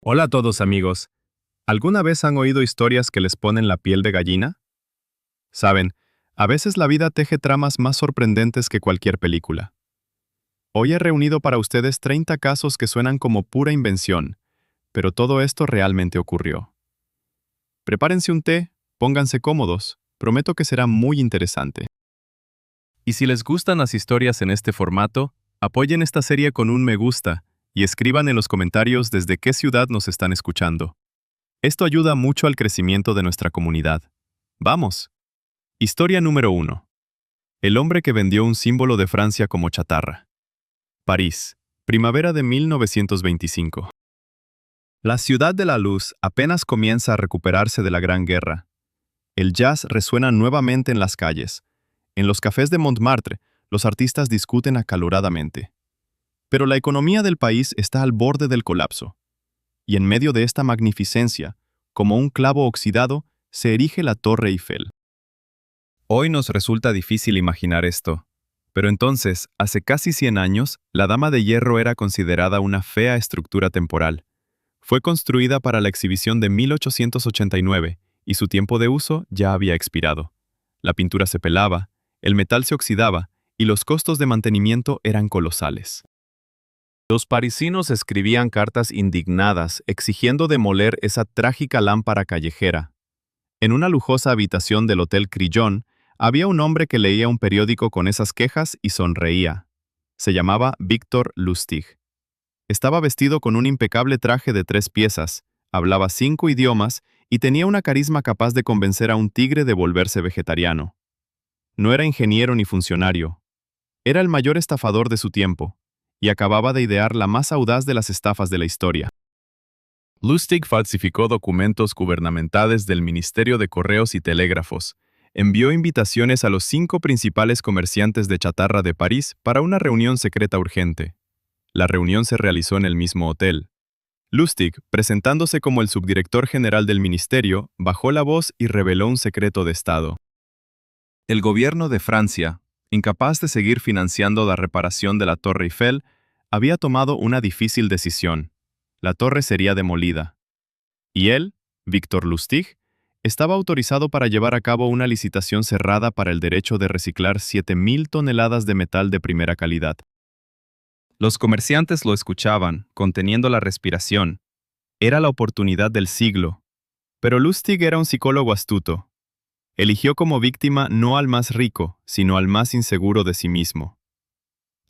Hola a todos amigos. ¿Alguna vez han oído historias que les ponen la piel de gallina? Saben, a veces la vida teje tramas más sorprendentes que cualquier película. Hoy he reunido para ustedes 30 casos que suenan como pura invención, pero todo esto realmente ocurrió. Prepárense un té, pónganse cómodos, prometo que será muy interesante. Y si les gustan las historias en este formato, apoyen esta serie con un me gusta y escriban en los comentarios desde qué ciudad nos están escuchando. Esto ayuda mucho al crecimiento de nuestra comunidad. ¡Vamos! Historia número 1. El hombre que vendió un símbolo de Francia como chatarra. París, primavera de 1925. La ciudad de la luz apenas comienza a recuperarse de la Gran Guerra. El jazz resuena nuevamente en las calles. En los cafés de Montmartre, los artistas discuten acaloradamente. Pero la economía del país está al borde del colapso. Y en medio de esta magnificencia, como un clavo oxidado, se erige la Torre Eiffel. Hoy nos resulta difícil imaginar esto, pero entonces, hace casi 100 años, la Dama de Hierro era considerada una fea estructura temporal. Fue construida para la exhibición de 1889 y su tiempo de uso ya había expirado. La pintura se pelaba, el metal se oxidaba y los costos de mantenimiento eran colosales. Los parisinos escribían cartas indignadas exigiendo demoler esa trágica lámpara callejera. En una lujosa habitación del Hotel Crillon, había un hombre que leía un periódico con esas quejas y sonreía. Se llamaba Victor Lustig. Estaba vestido con un impecable traje de 3 piezas, hablaba 5 idiomas y tenía una carisma capaz de convencer a un tigre de volverse vegetariano. No era ingeniero ni funcionario. Era el mayor estafador de su tiempo, y acababa de idear la más audaz de las estafas de la historia. Lustig falsificó documentos gubernamentales del Ministerio de Correos y Telégrafos, envió invitaciones a los 5 principales comerciantes de chatarra de París para una reunión secreta urgente. La reunión se realizó en el mismo hotel. Lustig, presentándose como el subdirector general del ministerio, bajó la voz y reveló un secreto de Estado. El gobierno de Francia, incapaz de seguir financiando la reparación de la Torre Eiffel, había tomado una difícil decisión. La torre sería demolida. Y él, Victor Lustig, estaba autorizado para llevar a cabo una licitación cerrada para el derecho de reciclar 7.000 toneladas de metal de primera calidad. Los comerciantes lo escuchaban, conteniendo la respiración. Era la oportunidad del siglo. Pero Lustig era un psicólogo astuto. Eligió como víctima no al más rico, sino al más inseguro de sí mismo.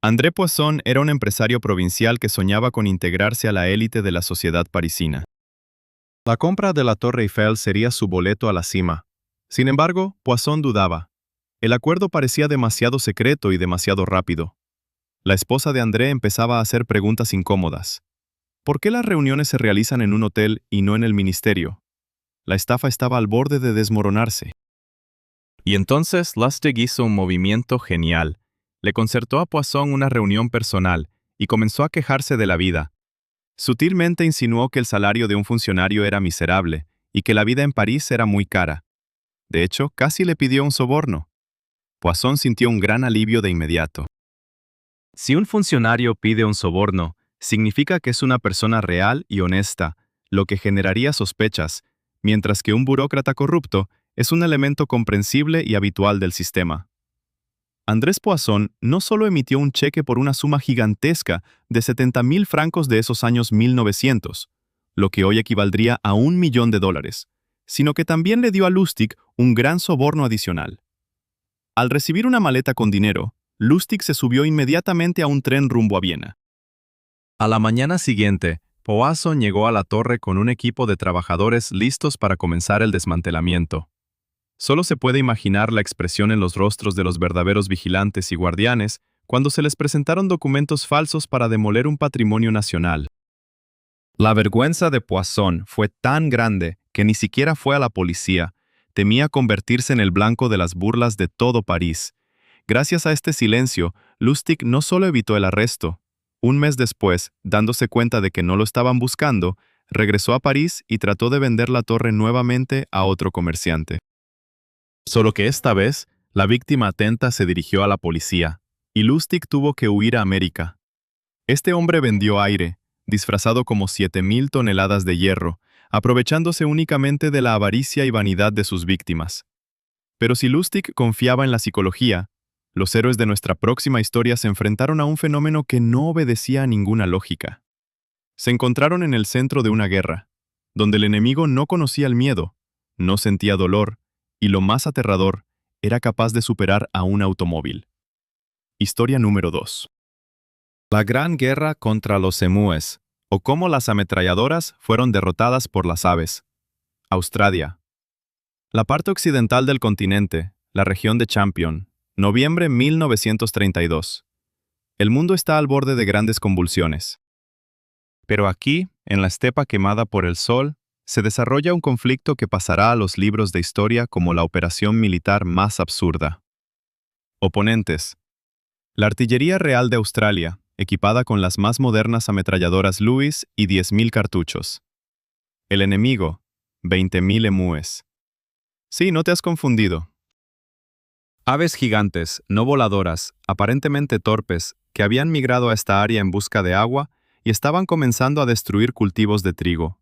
André Poisson era un empresario provincial que soñaba con integrarse a la élite de la sociedad parisina. La compra de la Torre Eiffel sería su boleto a la cima. Sin embargo, Poisson dudaba. El acuerdo parecía demasiado secreto y demasiado rápido. La esposa de André empezaba a hacer preguntas incómodas. ¿Por qué las reuniones se realizan en un hotel y no en el ministerio? La estafa estaba al borde de desmoronarse. Y entonces Lustig hizo un movimiento genial. Le concertó a Poisson una reunión personal y comenzó a quejarse de la vida. Sutilmente insinuó que el salario de un funcionario era miserable y que la vida en París era muy cara. De hecho, casi le pidió un soborno. Poisson sintió un gran alivio de inmediato. Si un funcionario pide un soborno, significa que es una persona real y honesta, lo que generaría sospechas, mientras que un burócrata corrupto es un elemento comprensible y habitual del sistema. Andrés Poisson no solo emitió un cheque por una suma gigantesca de 70.000 francos de esos años 1900, lo que hoy equivaldría a $1.000.000, sino que también le dio a Lustig un gran soborno adicional. Al recibir una maleta con dinero, Lustig se subió inmediatamente a un tren rumbo a Viena. A la mañana siguiente, Poisson llegó a la torre con un equipo de trabajadores listos para comenzar el desmantelamiento. Solo se puede imaginar la expresión en los rostros de los verdaderos vigilantes y guardianes cuando se les presentaron documentos falsos para demoler un patrimonio nacional. La vergüenza de Poisson fue tan grande que ni siquiera fue a la policía. Temía convertirse en el blanco de las burlas de todo París. Gracias a este silencio, Lustig no solo evitó el arresto. Un mes después, dándose cuenta de que no lo estaban buscando, regresó a París y trató de vender la torre nuevamente a otro comerciante. Solo que esta vez, la víctima atenta se dirigió a la policía, y Lustig tuvo que huir a América. Este hombre vendió aire, disfrazado como 7.000 toneladas de hierro, aprovechándose únicamente de la avaricia y vanidad de sus víctimas. Pero si Lustig confiaba en la psicología, los héroes de nuestra próxima historia se enfrentaron a un fenómeno que no obedecía a ninguna lógica. Se encontraron en el centro de una guerra, donde el enemigo no conocía el miedo, no sentía dolor, y lo más aterrador, era capaz de superar a un automóvil. Historia número 2. La Gran Guerra contra los emúes, o cómo las ametralladoras fueron derrotadas por las aves. Australia. La parte occidental del continente, la región de Champion, noviembre 1932. El mundo está al borde de grandes convulsiones. Pero aquí, en la estepa quemada por el sol, se desarrolla un conflicto que pasará a los libros de historia como la operación militar más absurda. Oponentes. La Artillería Real de Australia, equipada con las más modernas ametralladoras Lewis y 10.000 cartuchos. El enemigo, 20.000 emúes. Sí, no te has confundido. Aves gigantes, no voladoras, aparentemente torpes, que habían migrado a esta área en busca de agua y estaban comenzando a destruir cultivos de trigo.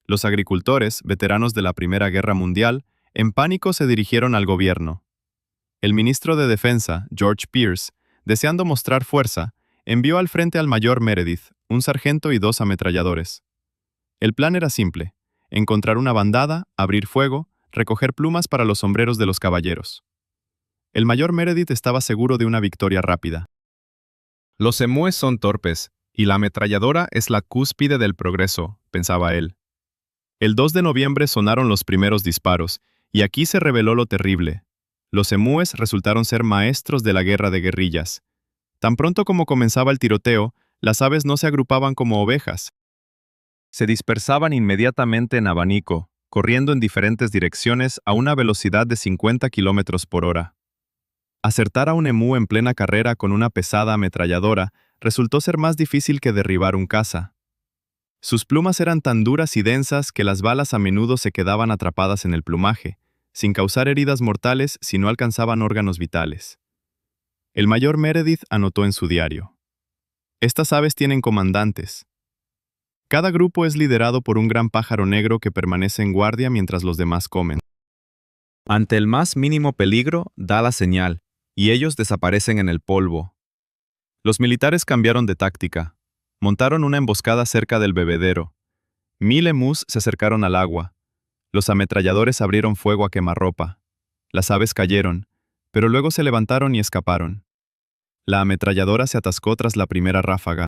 Los agricultores, veteranos de la Primera Guerra Mundial, en pánico se dirigieron al gobierno. El ministro de Defensa, George Pierce, deseando mostrar fuerza, envió al frente al mayor Meredith, un sargento y 2 ametralladores. El plan era simple: encontrar una bandada, abrir fuego, recoger plumas para los sombreros de los caballeros. El mayor Meredith estaba seguro de una victoria rápida. Los emúes son torpes, y la ametralladora es la cúspide del progreso, pensaba él. El 2 de noviembre sonaron los primeros disparos, y aquí se reveló lo terrible. Los emúes resultaron ser maestros de la guerra de guerrillas. Tan pronto como comenzaba el tiroteo, las aves no se agrupaban como ovejas. Se dispersaban inmediatamente en abanico, corriendo en diferentes direcciones a una velocidad de 50 kilómetros por hora. Acertar a un emú en plena carrera con una pesada ametralladora resultó ser más difícil que derribar un caza. Sus plumas eran tan duras y densas que las balas a menudo se quedaban atrapadas en el plumaje, sin causar heridas mortales si no alcanzaban órganos vitales. El mayor Meredith anotó en su diario: estas aves tienen comandantes. Cada grupo es liderado por un gran pájaro negro que permanece en guardia mientras los demás comen. Ante el más mínimo peligro, da la señal, y ellos desaparecen en el polvo. Los militares cambiaron de táctica. Montaron una emboscada cerca del bebedero. 1000 emús se acercaron al agua. Los ametralladores abrieron fuego a quemarropa. Las aves cayeron, pero luego se levantaron y escaparon. La ametralladora se atascó tras la primera ráfaga.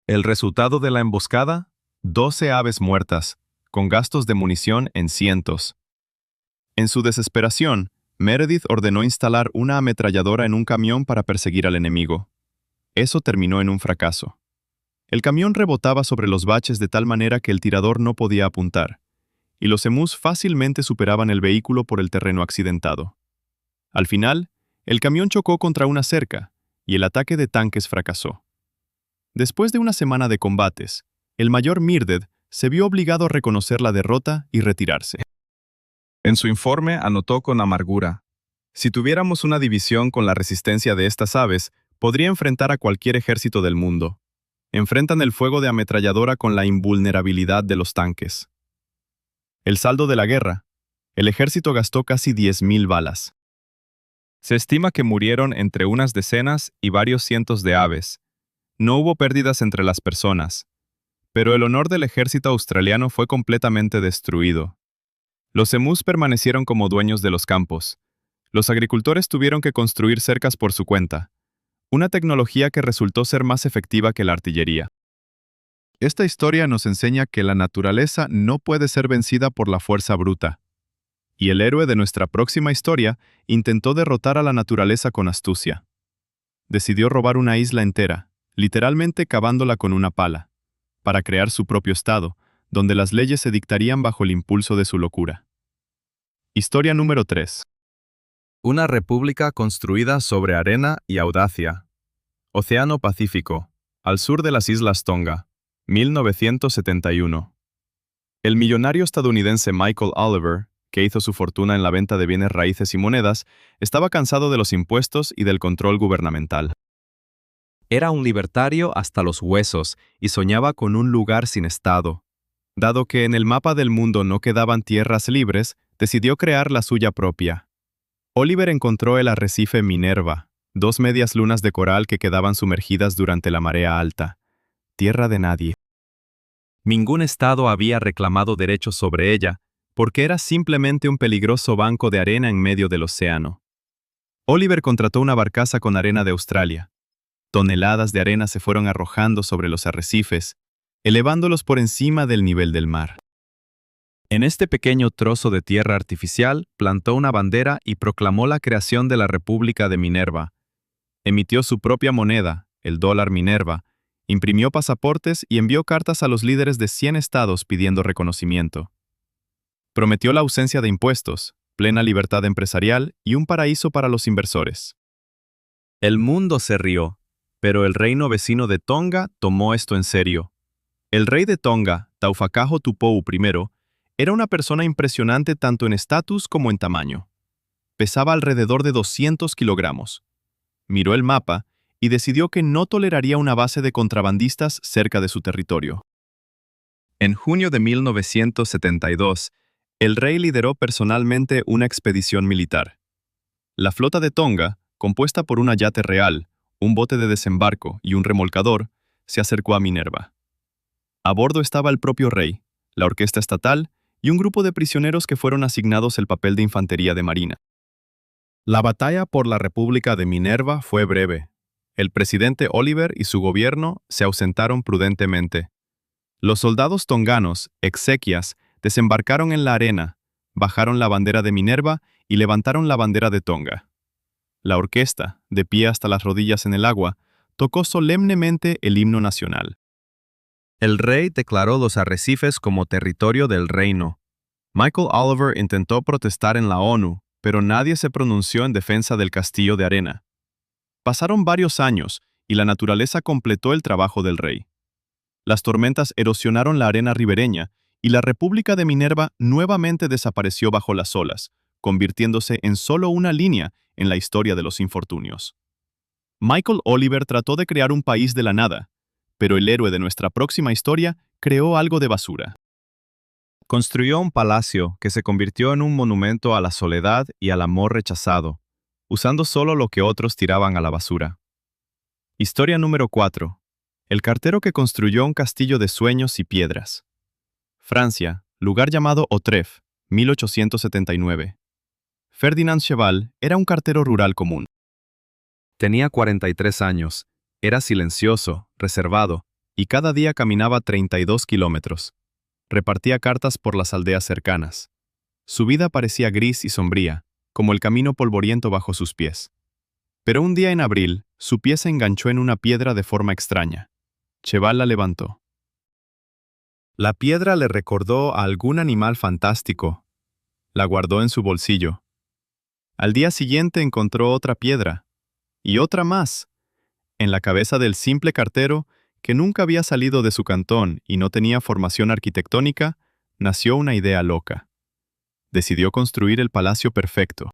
El resultado de la emboscada: 12 aves muertas, con gastos de munición en cientos. En su desesperación, Meredith ordenó instalar una ametralladora en un camión para perseguir al enemigo. Eso terminó en un fracaso. El camión rebotaba sobre los baches de tal manera que el tirador no podía apuntar, y los emús fácilmente superaban el vehículo por el terreno accidentado. Al final, el camión chocó contra una cerca, y el ataque de tanques fracasó. Después de una semana de combates, el mayor Meredith se vio obligado a reconocer la derrota y retirarse. En su informe anotó con amargura: si tuviéramos una división con la resistencia de estas aves, podría enfrentar a cualquier ejército del mundo. Enfrentan el fuego de ametralladora con la invulnerabilidad de los tanques. El saldo de la guerra: el ejército gastó casi 10.000 balas. Se estima que murieron entre unas decenas y varios cientos de aves. No hubo pérdidas entre las personas, pero el honor del ejército australiano fue completamente destruido. Los emús permanecieron como dueños de los campos. Los agricultores tuvieron que construir cercas por su cuenta, una tecnología que resultó ser más efectiva que la artillería. Esta historia nos enseña que la naturaleza no puede ser vencida por la fuerza bruta. Y el héroe de nuestra próxima historia intentó derrotar a la naturaleza con astucia. Decidió robar una isla entera, literalmente cavándola con una pala, para crear su propio estado, donde las leyes se dictarían bajo el impulso de su locura. Historia número 3. Una república construida sobre arena y audacia. Océano Pacífico, al sur de las Islas Tonga, 1971. El millonario estadounidense Michael Oliver, que hizo su fortuna en la venta de bienes raíces y monedas, estaba cansado de los impuestos y del control gubernamental. Era un libertario hasta los huesos y soñaba con un lugar sin Estado. Dado que en el mapa del mundo no quedaban tierras libres, decidió crear la suya propia. Oliver encontró el arrecife Minerva, 2 medias lunas de coral que quedaban sumergidas durante la marea alta. Tierra de nadie. Ningún Estado había reclamado derechos sobre ella, porque era simplemente un peligroso banco de arena en medio del océano. Oliver contrató una barcaza con arena de Australia. Toneladas de arena se fueron arrojando sobre los arrecifes, elevándolos por encima del nivel del mar. En este pequeño trozo de tierra artificial, plantó una bandera y proclamó la creación de la República de Minerva. Emitió su propia moneda, el dólar Minerva, imprimió pasaportes y envió cartas a los líderes de 100 estados pidiendo reconocimiento. Prometió la ausencia de impuestos, plena libertad empresarial y un paraíso para los inversores. El mundo se rió, pero el reino vecino de Tonga tomó esto en serio. El rey de Tonga, Taufak'aho Tupou I, era una persona impresionante tanto en estatus como en tamaño. Pesaba alrededor de 200 kilogramos. Miró el mapa y decidió que no toleraría una base de contrabandistas cerca de su territorio. En junio de 1972, el rey lideró personalmente una expedición militar. La flota de Tonga, compuesta por un yate real, un bote de desembarco y un remolcador, se acercó a Minerva. A bordo estaba el propio rey, la orquesta estatal y un grupo de prisioneros que fueron asignados el papel de infantería de marina. La batalla por la República de Minerva fue breve. El presidente Oliver y su gobierno se ausentaron prudentemente. Los soldados tonganos, exequias, desembarcaron en la arena, bajaron la bandera de Minerva y levantaron la bandera de Tonga. La orquesta, de pie hasta las rodillas en el agua, tocó solemnemente el himno nacional. El rey declaró los arrecifes como territorio del reino. Michael Oliver intentó protestar en la ONU, pero nadie se pronunció en defensa del castillo de arena. Pasaron varios años y la naturaleza completó el trabajo del rey. Las tormentas erosionaron la arena ribereña y la República de Minerva nuevamente desapareció bajo las olas, convirtiéndose en solo una línea en la historia de los infortunios. Michael Oliver trató de crear un país de la nada, pero el héroe de nuestra próxima historia creó algo de basura. Construyó un palacio que se convirtió en un monumento a la soledad y al amor rechazado, usando solo lo que otros tiraban a la basura. Historia número 4. El cartero que construyó un castillo de sueños y piedras. Francia, lugar llamado Otref, 1879. Ferdinand Cheval era un cartero rural común. Tenía 43 años, era silencioso, reservado, y cada día caminaba 32 kilómetros. Repartía cartas por las aldeas cercanas. Su vida parecía gris y sombría, como el camino polvoriento bajo sus pies. Pero un día en abril, su pie se enganchó en una piedra de forma extraña. Cheval la levantó. La piedra le recordó a algún animal fantástico. La guardó en su bolsillo. Al día siguiente encontró otra piedra, y otra más. En la cabeza del simple cartero, que nunca había salido de su cantón y no tenía formación arquitectónica, nació una idea loca. Decidió construir el palacio perfecto.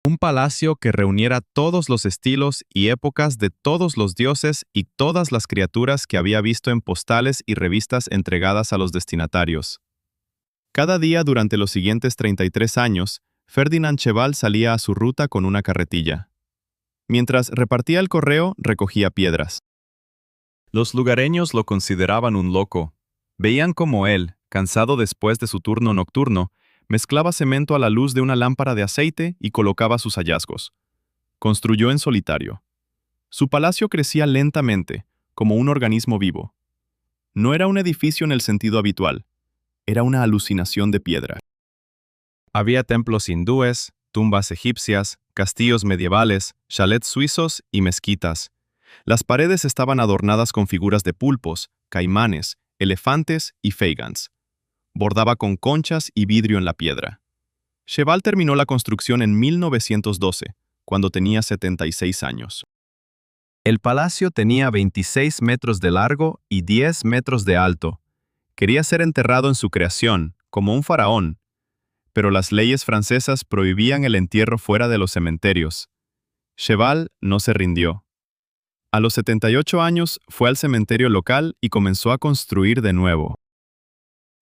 Un palacio que reuniera todos los estilos y épocas de todos los dioses y todas las criaturas que había visto en postales y revistas entregadas a los destinatarios. Cada día durante los siguientes 33 años, Ferdinand Cheval salía a su ruta con una carretilla. Mientras repartía el correo, recogía piedras. Los lugareños lo consideraban un loco. Veían cómo él, cansado después de su turno nocturno, mezclaba cemento a la luz de una lámpara de aceite y colocaba sus hallazgos. Construyó en solitario. Su palacio crecía lentamente, como un organismo vivo. No era un edificio en el sentido habitual. Era una alucinación de piedra. Había templos hindúes, tumbas egipcias, castillos medievales, chalets suizos y mezquitas. Las paredes estaban adornadas con figuras de pulpos, caimanes, elefantes y feigans. Bordaba con conchas y vidrio en la piedra. Cheval terminó la construcción en 1912, cuando tenía 76 años. El palacio tenía 26 metros de largo y 10 metros de alto. Quería ser enterrado en su creación, como un faraón, pero las leyes francesas prohibían el entierro fuera de los cementerios. Cheval no se rindió. A los 78 años fue al cementerio local y comenzó a construir de nuevo.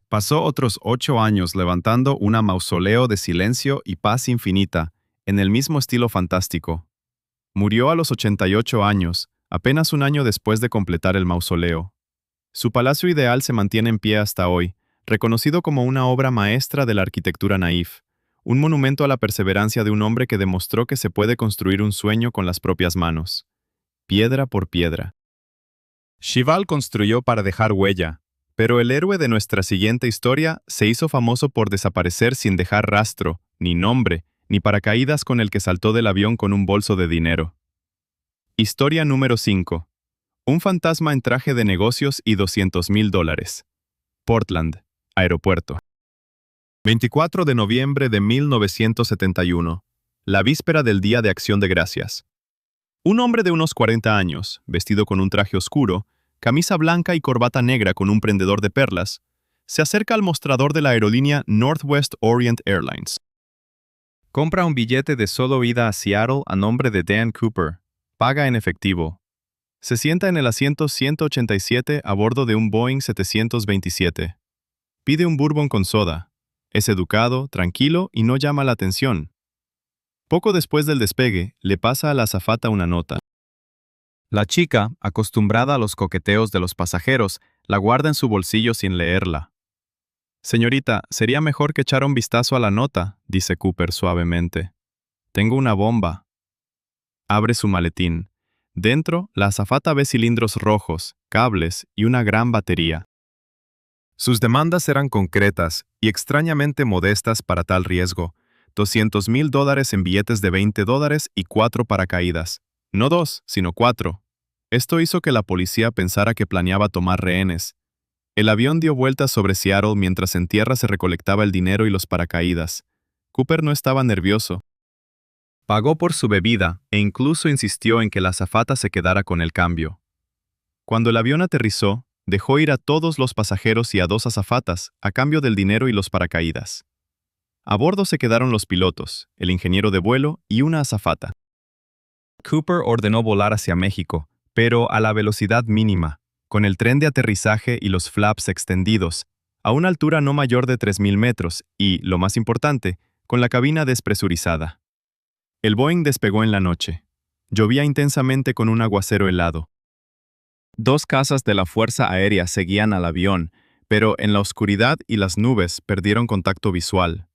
Pasó otros 8 años levantando un mausoleo de silencio y paz infinita, en el mismo estilo fantástico. Murió a los 88 años, apenas un año después de completar el mausoleo. Su palacio ideal se mantiene en pie hasta hoy, reconocido como una obra maestra de la arquitectura naif, un monumento a la perseverancia de un hombre que demostró que se puede construir un sueño con las propias manos, piedra por piedra. Shival construyó para dejar huella, pero el héroe de nuestra siguiente historia se hizo famoso por desaparecer sin dejar rastro, ni nombre, ni paracaídas con el que saltó del avión con un bolso de dinero. Historia número 5. Un fantasma en traje de negocios y $200,000. Portland, aeropuerto. 24 de noviembre de 1971, la víspera del Día de Acción de Gracias. Un hombre de unos 40 años, vestido con un traje oscuro, camisa blanca y corbata negra con un prendedor de perlas, se acerca al mostrador de la aerolínea Northwest Orient Airlines. Compra un billete de solo ida a Seattle a nombre de Dan Cooper. Paga en efectivo. Se sienta en el asiento 187 a bordo de un Boeing 727. Pide un bourbon con soda. Es educado, tranquilo y no llama la atención. Poco después del despegue, le pasa a la azafata una nota. La chica, acostumbrada a los coqueteos de los pasajeros, la guarda en su bolsillo sin leerla. Señorita, sería mejor que echara un vistazo a la nota, dice Cooper suavemente. Tengo una bomba. Abre su maletín. Dentro, la azafata ve cilindros rojos, cables y una gran batería. Sus demandas eran concretas y extrañamente modestas para tal riesgo. $200,000 en billetes de $20 y 4 paracaídas. No 2, sino 4. Esto hizo que la policía pensara que planeaba tomar rehenes. El avión dio vueltas sobre Seattle mientras en tierra se recolectaba el dinero y los paracaídas. Cooper no estaba nervioso. Pagó por su bebida e incluso insistió en que la azafata se quedara con el cambio. Cuando el avión aterrizó, dejó ir a todos los pasajeros y a 2 azafatas a cambio del dinero y los paracaídas. A bordo se quedaron los pilotos, el ingeniero de vuelo y una azafata. Cooper ordenó volar hacia México, pero a la velocidad mínima, con el tren de aterrizaje y los flaps extendidos, a una altura no mayor de 3,000 metros y, lo más importante, con la cabina despresurizada. El Boeing despegó en la noche. Llovía intensamente con un aguacero helado. 2 cazas de la Fuerza Aérea seguían al avión, pero en la oscuridad y las nubes perdieron contacto visual.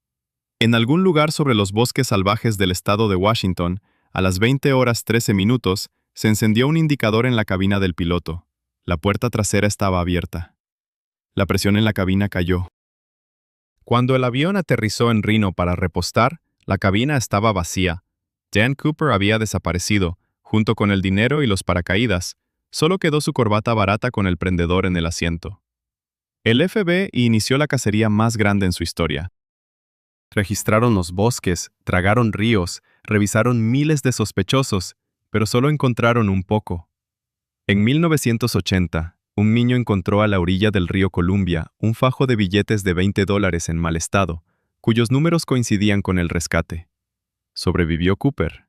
En algún lugar sobre los bosques salvajes del estado de Washington, a las 20:13, se encendió un indicador en la cabina del piloto. La puerta trasera estaba abierta. La presión en la cabina cayó. Cuando el avión aterrizó en Reno para repostar, la cabina estaba vacía. Dan Cooper había desaparecido, junto con el dinero y los paracaídas. Solo quedó su corbata barata con el prendedor en el asiento. El FBI inició la cacería más grande en su historia. Registraron los bosques, tragaron ríos, revisaron miles de sospechosos, pero solo encontraron un poco. En 1980, un niño encontró a la orilla del río Columbia un fajo de billetes de $20 en mal estado, cuyos números coincidían con el rescate. Sobrevivió Cooper.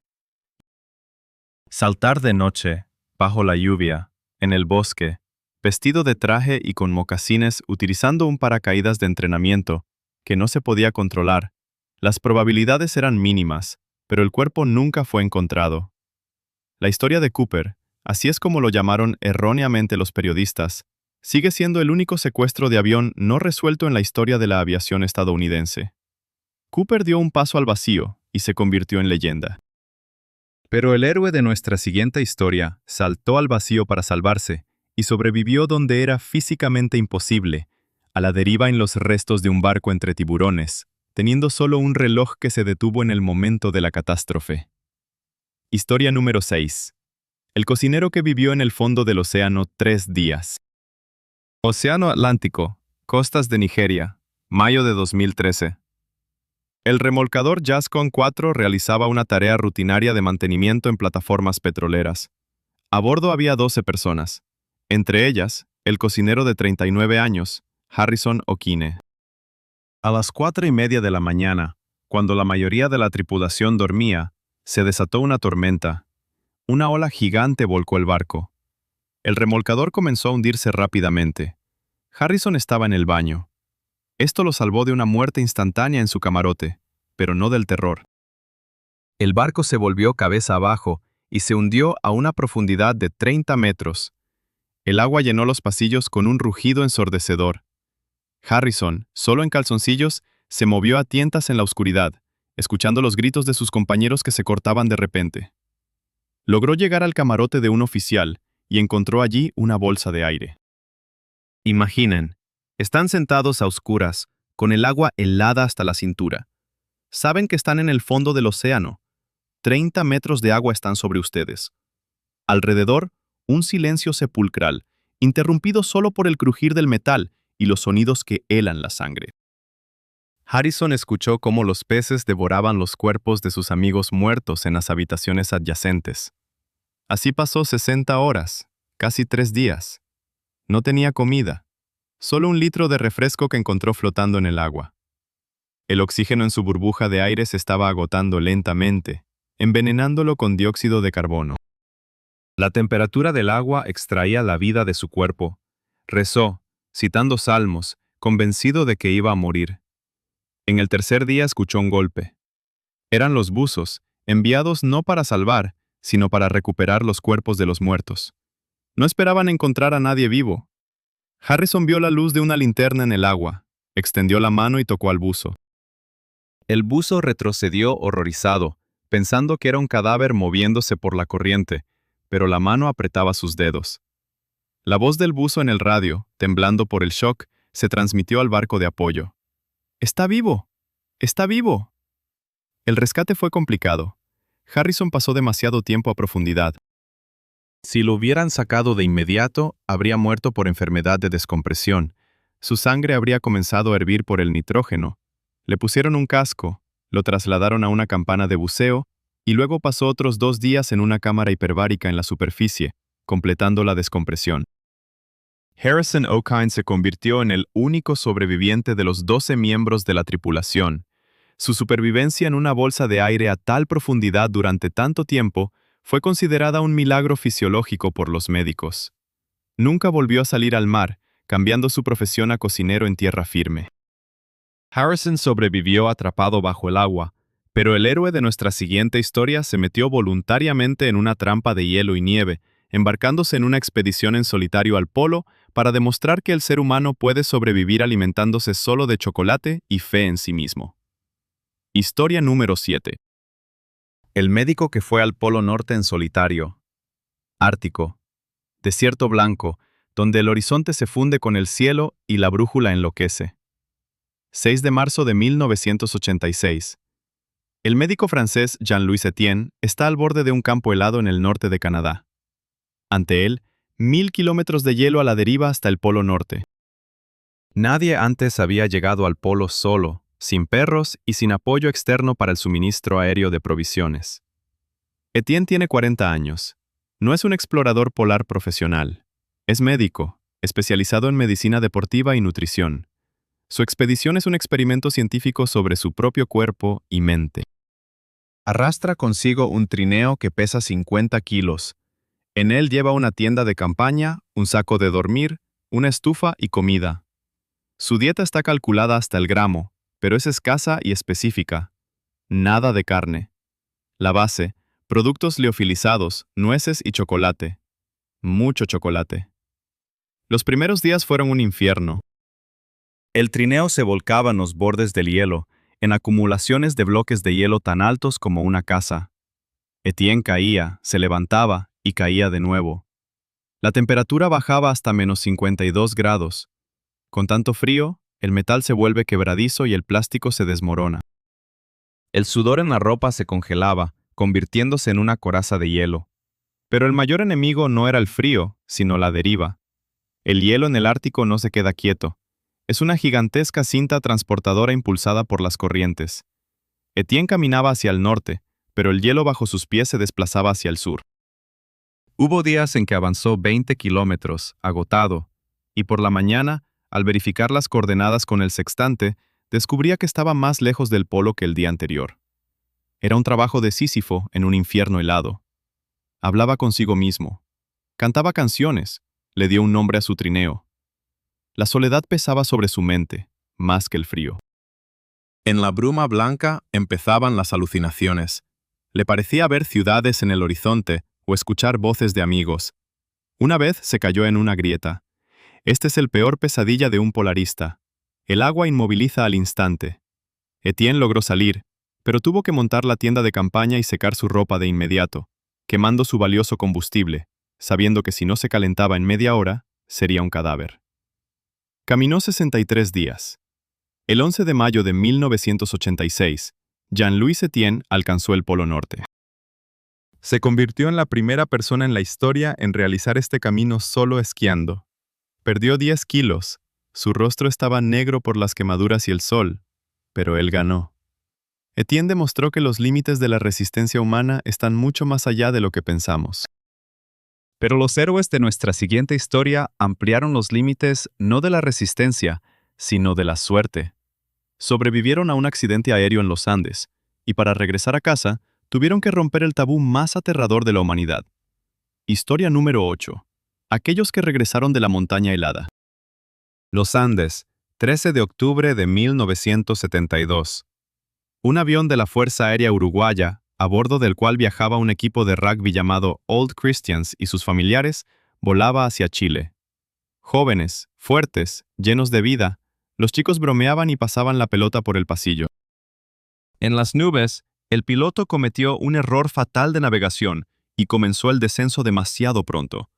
Saltar de noche, bajo la lluvia, en el bosque, vestido de traje y con mocasines utilizando un paracaídas de entrenamiento, que no se podía controlar. Las probabilidades eran mínimas, pero el cuerpo nunca fue encontrado. La historia de Cooper, así es como lo llamaron erróneamente los periodistas, sigue siendo el único secuestro de avión no resuelto en la historia de la aviación estadounidense. Cooper dio un paso al vacío y se convirtió en leyenda. Pero el héroe de nuestra siguiente historia saltó al vacío para salvarse y sobrevivió donde era físicamente imposible, a la deriva en los restos de un barco entre tiburones, teniendo solo un reloj que se detuvo en el momento de la catástrofe. Historia número 6. El cocinero que vivió en el fondo del océano 3 días. Océano Atlántico, costas de Nigeria, mayo de 2013. El remolcador Jascon 4 realizaba una tarea rutinaria de mantenimiento en plataformas petroleras. A bordo había 12 personas, entre ellas, el cocinero de 39 años, Harrison Okine. A las 4:30 de la mañana, cuando la mayoría de la tripulación dormía, se desató una tormenta. una ola gigante volcó el barco. El remolcador comenzó a hundirse rápidamente. Harrison estaba en el baño. Esto lo salvó de una muerte instantánea en su camarote, pero no del terror. El barco se volvió cabeza abajo y se hundió a una profundidad de 30 metros. El agua llenó los pasillos con un rugido ensordecedor. Harrison, solo en calzoncillos, se movió a tientas en la oscuridad, escuchando los gritos de sus compañeros que se cortaban de repente. Logró llegar al camarote de un oficial y encontró allí una bolsa de aire. Imaginen, están sentados a oscuras, con el agua helada hasta la cintura. Saben que están en el fondo del océano. 30 metros de agua están sobre ustedes. Alrededor, un silencio sepulcral, interrumpido solo por el crujir del metal y los sonidos que helan la sangre. Harrison escuchó cómo los peces devoraban los cuerpos de sus amigos muertos en las habitaciones adyacentes. Así pasó 60 horas, casi 3 días. No tenía comida, solo un litro de refresco que encontró flotando en el agua. El oxígeno en su burbuja de aire se estaba agotando lentamente, envenenándolo con dióxido de carbono. La temperatura del agua extraía la vida de su cuerpo. Rezó, citando salmos, convencido de que iba a morir. En el tercer día escuchó un golpe. Eran los buzos, enviados no para salvar, sino para recuperar los cuerpos de los muertos. No esperaban encontrar a nadie vivo. Harrison vio la luz de una linterna en el agua, extendió la mano y tocó al buzo. El buzo retrocedió horrorizado, pensando que era un cadáver moviéndose por la corriente, pero la mano apretaba sus dedos. La voz del buzo en el radio, temblando por el shock, se transmitió al barco de apoyo. ¡Está vivo! ¡Está vivo! El rescate fue complicado. Harrison pasó demasiado tiempo a profundidad. Si lo hubieran sacado de inmediato, habría muerto por enfermedad de descompresión. Su sangre habría comenzado a hervir por el nitrógeno. Le pusieron un casco, lo trasladaron a una campana de buceo y luego pasó otros 2 días en una cámara hiperbárica en la superficie, completando la descompresión. Harrison O'Kine se convirtió en el único sobreviviente de los 12 miembros de la tripulación. Su supervivencia en una bolsa de aire a tal profundidad durante tanto tiempo fue considerada un milagro fisiológico por los médicos. Nunca volvió a salir al mar, cambiando su profesión a cocinero en tierra firme. Harrison sobrevivió atrapado bajo el agua, pero el héroe de nuestra siguiente historia se metió voluntariamente en una trampa de hielo y nieve, embarcándose en una expedición en solitario al polo para demostrar que el ser humano puede sobrevivir alimentándose solo de chocolate y fe en sí mismo. Historia número 7. El médico que fue al Polo Norte en solitario. Ártico. Desierto blanco, donde el horizonte se funde con el cielo y la brújula enloquece. 6 de marzo de 1986. El médico francés Jean-Louis Etienne está al borde de un campo helado en el norte de Canadá. Ante él, 1000 kilómetros de hielo a la deriva hasta el Polo Norte. Nadie antes había llegado al polo solo, sin perros y sin apoyo externo para el suministro aéreo de provisiones. Etienne tiene 40 años. No es un explorador polar profesional. Es médico, especializado en medicina deportiva y nutrición. Su expedición es un experimento científico sobre su propio cuerpo y mente. Arrastra consigo un trineo que pesa 50 kilos. En él lleva una tienda de campaña, un saco de dormir, una estufa y comida. Su dieta está calculada hasta el gramo, pero es escasa y específica. Nada de carne. La base, productos liofilizados, nueces y chocolate. Mucho chocolate. Los primeros días fueron un infierno. El trineo se volcaba en los bordes del hielo, en acumulaciones de bloques de hielo tan altos como una casa. Etienne caía, se levantaba y caía de nuevo. La temperatura bajaba hasta menos 52 grados. Con tanto frío, el metal se vuelve quebradizo y el plástico se desmorona. El sudor en la ropa se congelaba, convirtiéndose en una coraza de hielo. Pero el mayor enemigo no era el frío, sino la deriva. El hielo en el Ártico no se queda quieto. Es una gigantesca cinta transportadora impulsada por las corrientes. Etienne caminaba hacia el norte, pero el hielo bajo sus pies se desplazaba hacia el sur. Hubo días en que avanzó 20 kilómetros, agotado, y por la mañana, al verificar las coordenadas con el sextante, descubría que estaba más lejos del polo que el día anterior. Era un trabajo de Sísifo en un infierno helado. Hablaba consigo mismo. Cantaba canciones. Le dio un nombre a su trineo. La soledad pesaba sobre su mente, más que el frío. En la bruma blanca empezaban las alucinaciones. Le parecía ver ciudades en el horizonte o escuchar voces de amigos. Una vez se cayó en una grieta. Este es el peor pesadilla de un polarista. El agua inmoviliza al instante. Etienne logró salir, pero tuvo que montar la tienda de campaña y secar su ropa de inmediato, quemando su valioso combustible, sabiendo que si no se calentaba en media hora, sería un cadáver. Caminó 63 días. El 11 de mayo de 1986, Jean-Louis Etienne alcanzó el Polo Norte. Se convirtió en la primera persona en la historia en realizar este camino solo esquiando. Perdió 10 kilos. Su rostro estaba negro por las quemaduras y el sol, pero él ganó. Etienne demostró que los límites de la resistencia humana están mucho más allá de lo que pensamos. Pero los héroes de nuestra siguiente historia ampliaron los límites no de la resistencia, sino de la suerte. Sobrevivieron a un accidente aéreo en los Andes, y para regresar a casa, tuvieron que romper el tabú más aterrador de la humanidad. Historia número 8. Aquellos que regresaron de la montaña helada. Los Andes, 13 de octubre de 1972. Un avión de la Fuerza Aérea Uruguaya, a bordo del cual viajaba un equipo de rugby llamado Old Christians y sus familiares, volaba hacia Chile. Jóvenes, fuertes, llenos de vida, los chicos bromeaban y pasaban la pelota por el pasillo. En las nubes, el piloto cometió un error fatal de navegación y comenzó el descenso demasiado pronto.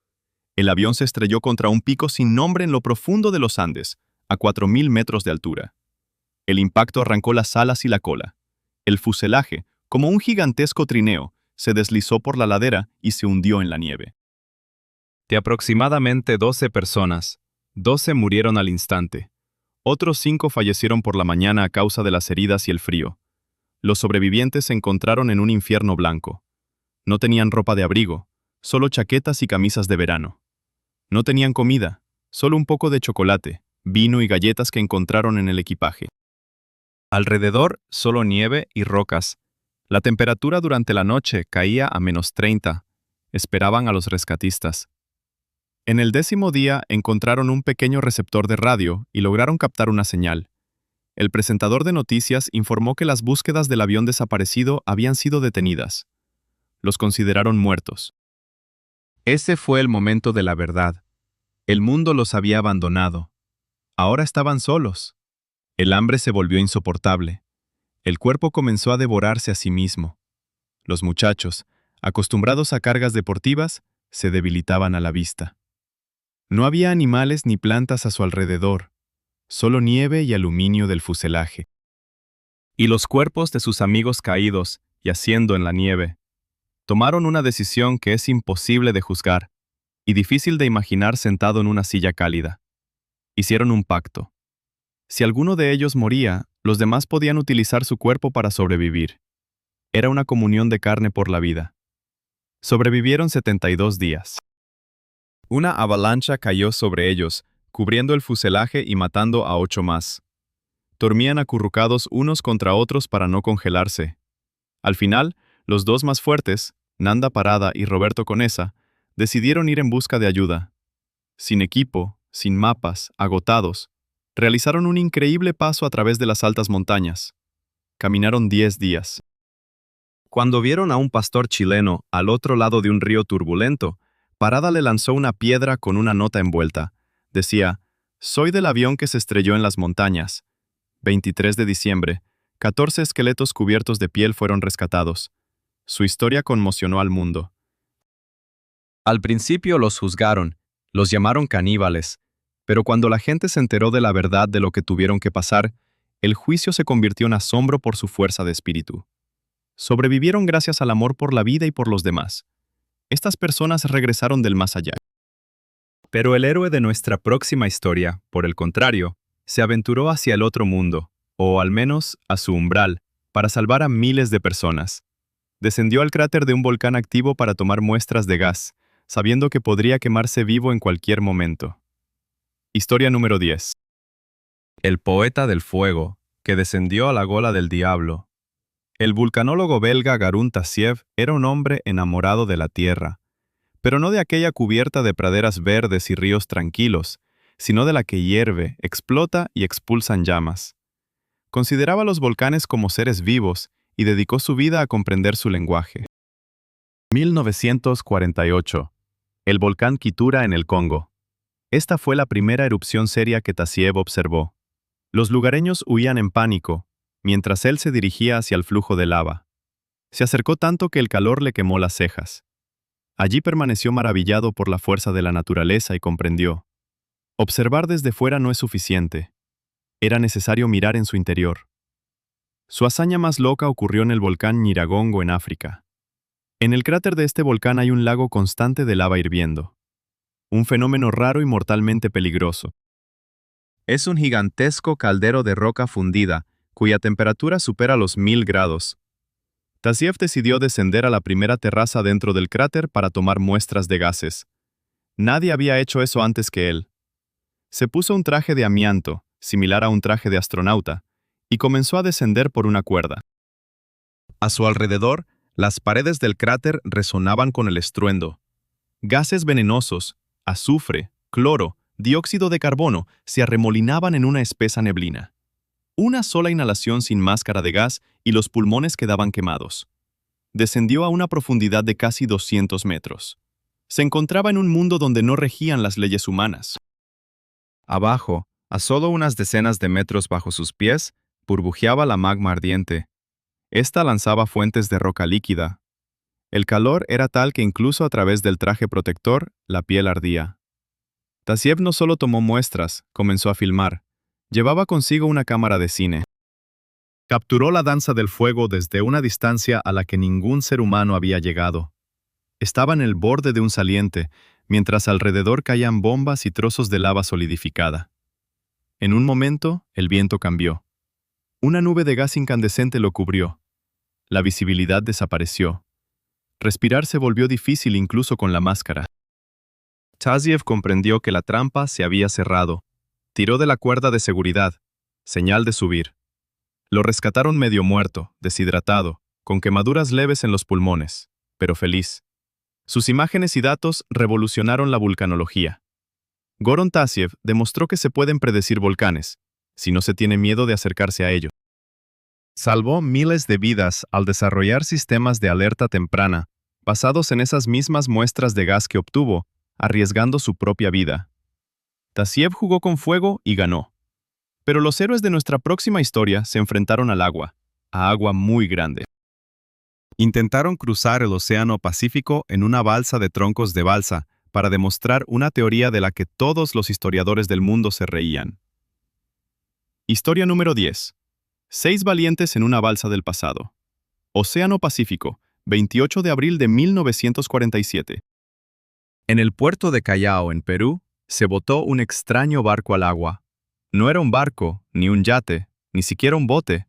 El avión se estrelló contra un pico sin nombre en lo profundo de los Andes, a 4.000 metros de altura. El impacto arrancó las alas y la cola. El fuselaje, como un gigantesco trineo, se deslizó por la ladera y se hundió en la nieve. De aproximadamente 12 personas, 12 murieron al instante. Otros 5 fallecieron por la mañana a causa de las heridas y el frío. Los sobrevivientes se encontraron en un infierno blanco. No tenían ropa de abrigo, solo chaquetas y camisas de verano. No tenían comida, solo un poco de chocolate, vino y galletas que encontraron en el equipaje. Alrededor, solo nieve y rocas. La temperatura durante la noche caía a -30. Esperaban a los rescatistas. En el 10º día encontraron un pequeño receptor de radio y lograron captar una señal. El presentador de noticias informó que las búsquedas del avión desaparecido habían sido detenidas. Los consideraron muertos. Ese fue el momento de la verdad. El mundo los había abandonado. Ahora estaban solos. El hambre se volvió insoportable. El cuerpo comenzó a devorarse a sí mismo. Los muchachos, acostumbrados a cargas deportivas, se debilitaban a la vista. No había animales ni plantas a su alrededor, solo nieve y aluminio del fuselaje. Y los cuerpos de sus amigos caídos, yaciendo en la nieve, tomaron una decisión que es imposible de juzgar y difícil de imaginar sentado en una silla cálida. Hicieron un pacto. Si alguno de ellos moría, los demás podían utilizar su cuerpo para sobrevivir. Era una comunión de carne por la vida. Sobrevivieron 72 días. Una avalancha cayó sobre ellos, cubriendo el fuselaje y matando a 8 más. Dormían acurrucados unos contra otros para no congelarse. Al final, los 2 más fuertes, Nanda Parada y Roberto Conesa, decidieron ir en busca de ayuda. Sin equipo, sin mapas, agotados, realizaron un increíble paso a través de las altas montañas. Caminaron 10 días. Cuando vieron a un pastor chileno al otro lado de un río turbulento, Parada le lanzó una piedra con una nota envuelta. Decía, «Soy del avión que se estrelló en las montañas». 23 de diciembre, 14 esqueletos cubiertos de piel fueron rescatados. Su historia conmocionó al mundo. Al principio los juzgaron, los llamaron caníbales, pero cuando la gente se enteró de la verdad de lo que tuvieron que pasar, el juicio se convirtió en asombro por su fuerza de espíritu. Sobrevivieron gracias al amor por la vida y por los demás. Estas personas regresaron del más allá. Pero el héroe de nuestra próxima historia, por el contrario, se aventuró hacia el otro mundo, o al menos a su umbral, para salvar a miles de personas. Descendió al cráter de un volcán activo para tomar muestras de gas, sabiendo que podría quemarse vivo en cualquier momento. Historia número 10. El poeta del fuego, que descendió a la gola del diablo. El vulcanólogo belga Garun Tassiev era un hombre enamorado de la Tierra, pero no de aquella cubierta de praderas verdes y ríos tranquilos, sino de la que hierve, explota y expulsa en llamas. Consideraba los volcanes como seres vivos y dedicó su vida a comprender su lenguaje. 1948. El volcán Kitura en el Congo. Esta fue la primera erupción seria que Tassiev observó. Los lugareños huían en pánico, mientras él se dirigía hacia el flujo de lava. Se acercó tanto que el calor le quemó las cejas. Allí permaneció maravillado por la fuerza de la naturaleza y comprendió. Observar desde fuera no es suficiente. Era necesario mirar en su interior. Su hazaña más loca ocurrió en el volcán Nyiragongo en África. En el cráter de este volcán hay un lago constante de lava hirviendo. Un fenómeno raro y mortalmente peligroso. Es un gigantesco caldero de roca fundida, cuya temperatura supera los 1000 grados. Tassiev decidió descender a la primera terraza dentro del cráter para tomar muestras de gases. Nadie había hecho eso antes que él. Se puso un traje de amianto, similar a un traje de astronauta, y comenzó a descender por una cuerda. A su alrededor, las paredes del cráter resonaban con el estruendo. Gases venenosos, azufre, cloro, dióxido de carbono se arremolinaban en una espesa neblina. Una sola inhalación sin máscara de gas y los pulmones quedaban quemados. Descendió a una profundidad de casi 200 metros. Se encontraba en un mundo donde no regían las leyes humanas. Abajo, a solo unas decenas de metros bajo sus pies, burbujeaba la magma ardiente. Esta lanzaba fuentes de roca líquida. El calor era tal que incluso a través del traje protector, la piel ardía. Tassiev no solo tomó muestras, comenzó a filmar. Llevaba consigo una cámara de cine. Capturó la danza del fuego desde una distancia a la que ningún ser humano había llegado. Estaba en el borde de un saliente, mientras alrededor caían bombas y trozos de lava solidificada. En un momento, el viento cambió. Una nube de gas incandescente lo cubrió. La visibilidad desapareció. Respirar se volvió difícil incluso con la máscara. Tassiev comprendió que la trampa se había cerrado. Tiró de la cuerda de seguridad, señal de subir. Lo rescataron medio muerto, deshidratado, con quemaduras leves en los pulmones, pero feliz. Sus imágenes y datos revolucionaron la vulcanología. Goran Tassiev demostró que se pueden predecir volcanes, si no se tiene miedo de acercarse a ellos. Salvó miles de vidas al desarrollar sistemas de alerta temprana, basados en esas mismas muestras de gas que obtuvo, arriesgando su propia vida. Tassiev jugó con fuego y ganó. Pero los héroes de nuestra próxima historia se enfrentaron al agua, a agua muy grande. Intentaron cruzar el Océano Pacífico en una balsa de troncos de balsa para demostrar una teoría de la que todos los historiadores del mundo se reían. Historia número 10. 6 valientes en una balsa del pasado. Océano Pacífico, 28 de abril de 1947. En el puerto de Callao, en Perú, se botó un extraño barco al agua. No era un barco, ni un yate, ni siquiera un bote.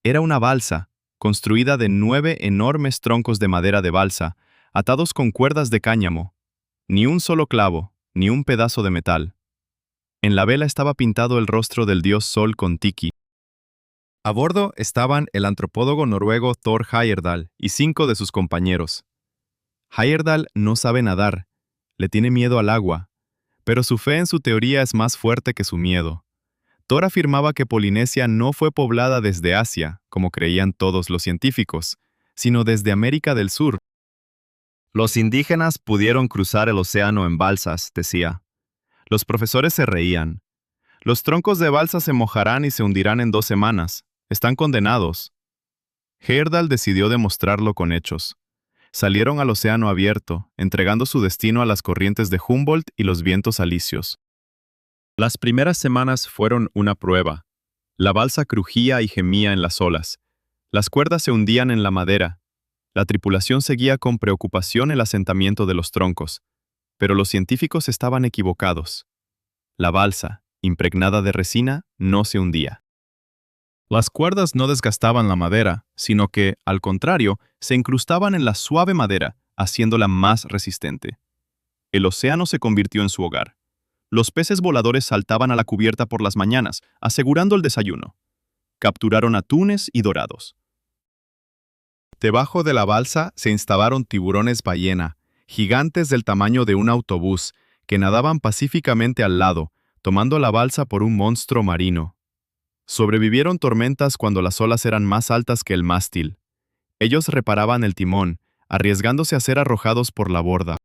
Era una balsa, construida de 9 enormes troncos de madera de balsa, atados con cuerdas de cáñamo. Ni un solo clavo, ni un pedazo de metal. En la vela estaba pintado el rostro del dios Sol con tiki. A bordo estaban el antropólogo noruego Thor Heyerdahl y 5 de sus compañeros. Heyerdahl no sabe nadar, le tiene miedo al agua, pero su fe en su teoría es más fuerte que su miedo. Thor afirmaba que Polinesia no fue poblada desde Asia, como creían todos los científicos, sino desde América del Sur. Los indígenas pudieron cruzar el océano en balsas, decía. Los profesores se reían. Los troncos de balsa se mojarán y se hundirán en 2 semanas. Están condenados. Heyerdahl decidió demostrarlo con hechos. Salieron al océano abierto, entregando su destino a las corrientes de Humboldt y los vientos alisios. Las primeras semanas fueron una prueba. La balsa crujía y gemía en las olas. Las cuerdas se hundían en la madera. La tripulación seguía con preocupación el asentamiento de los troncos. Pero los científicos estaban equivocados. La balsa, impregnada de resina, no se hundía. Las cuerdas no desgastaban la madera, sino que, al contrario, se incrustaban en la suave madera, haciéndola más resistente. El océano se convirtió en su hogar. Los peces voladores saltaban a la cubierta por las mañanas, asegurando el desayuno. Capturaron atunes y dorados. Debajo de la balsa se instalaron tiburones ballena, gigantes del tamaño de un autobús, que nadaban pacíficamente al lado, tomando la balsa por un monstruo marino. Sobrevivieron tormentas cuando las olas eran más altas que el mástil. Ellos reparaban el timón, arriesgándose a ser arrojados por la borda.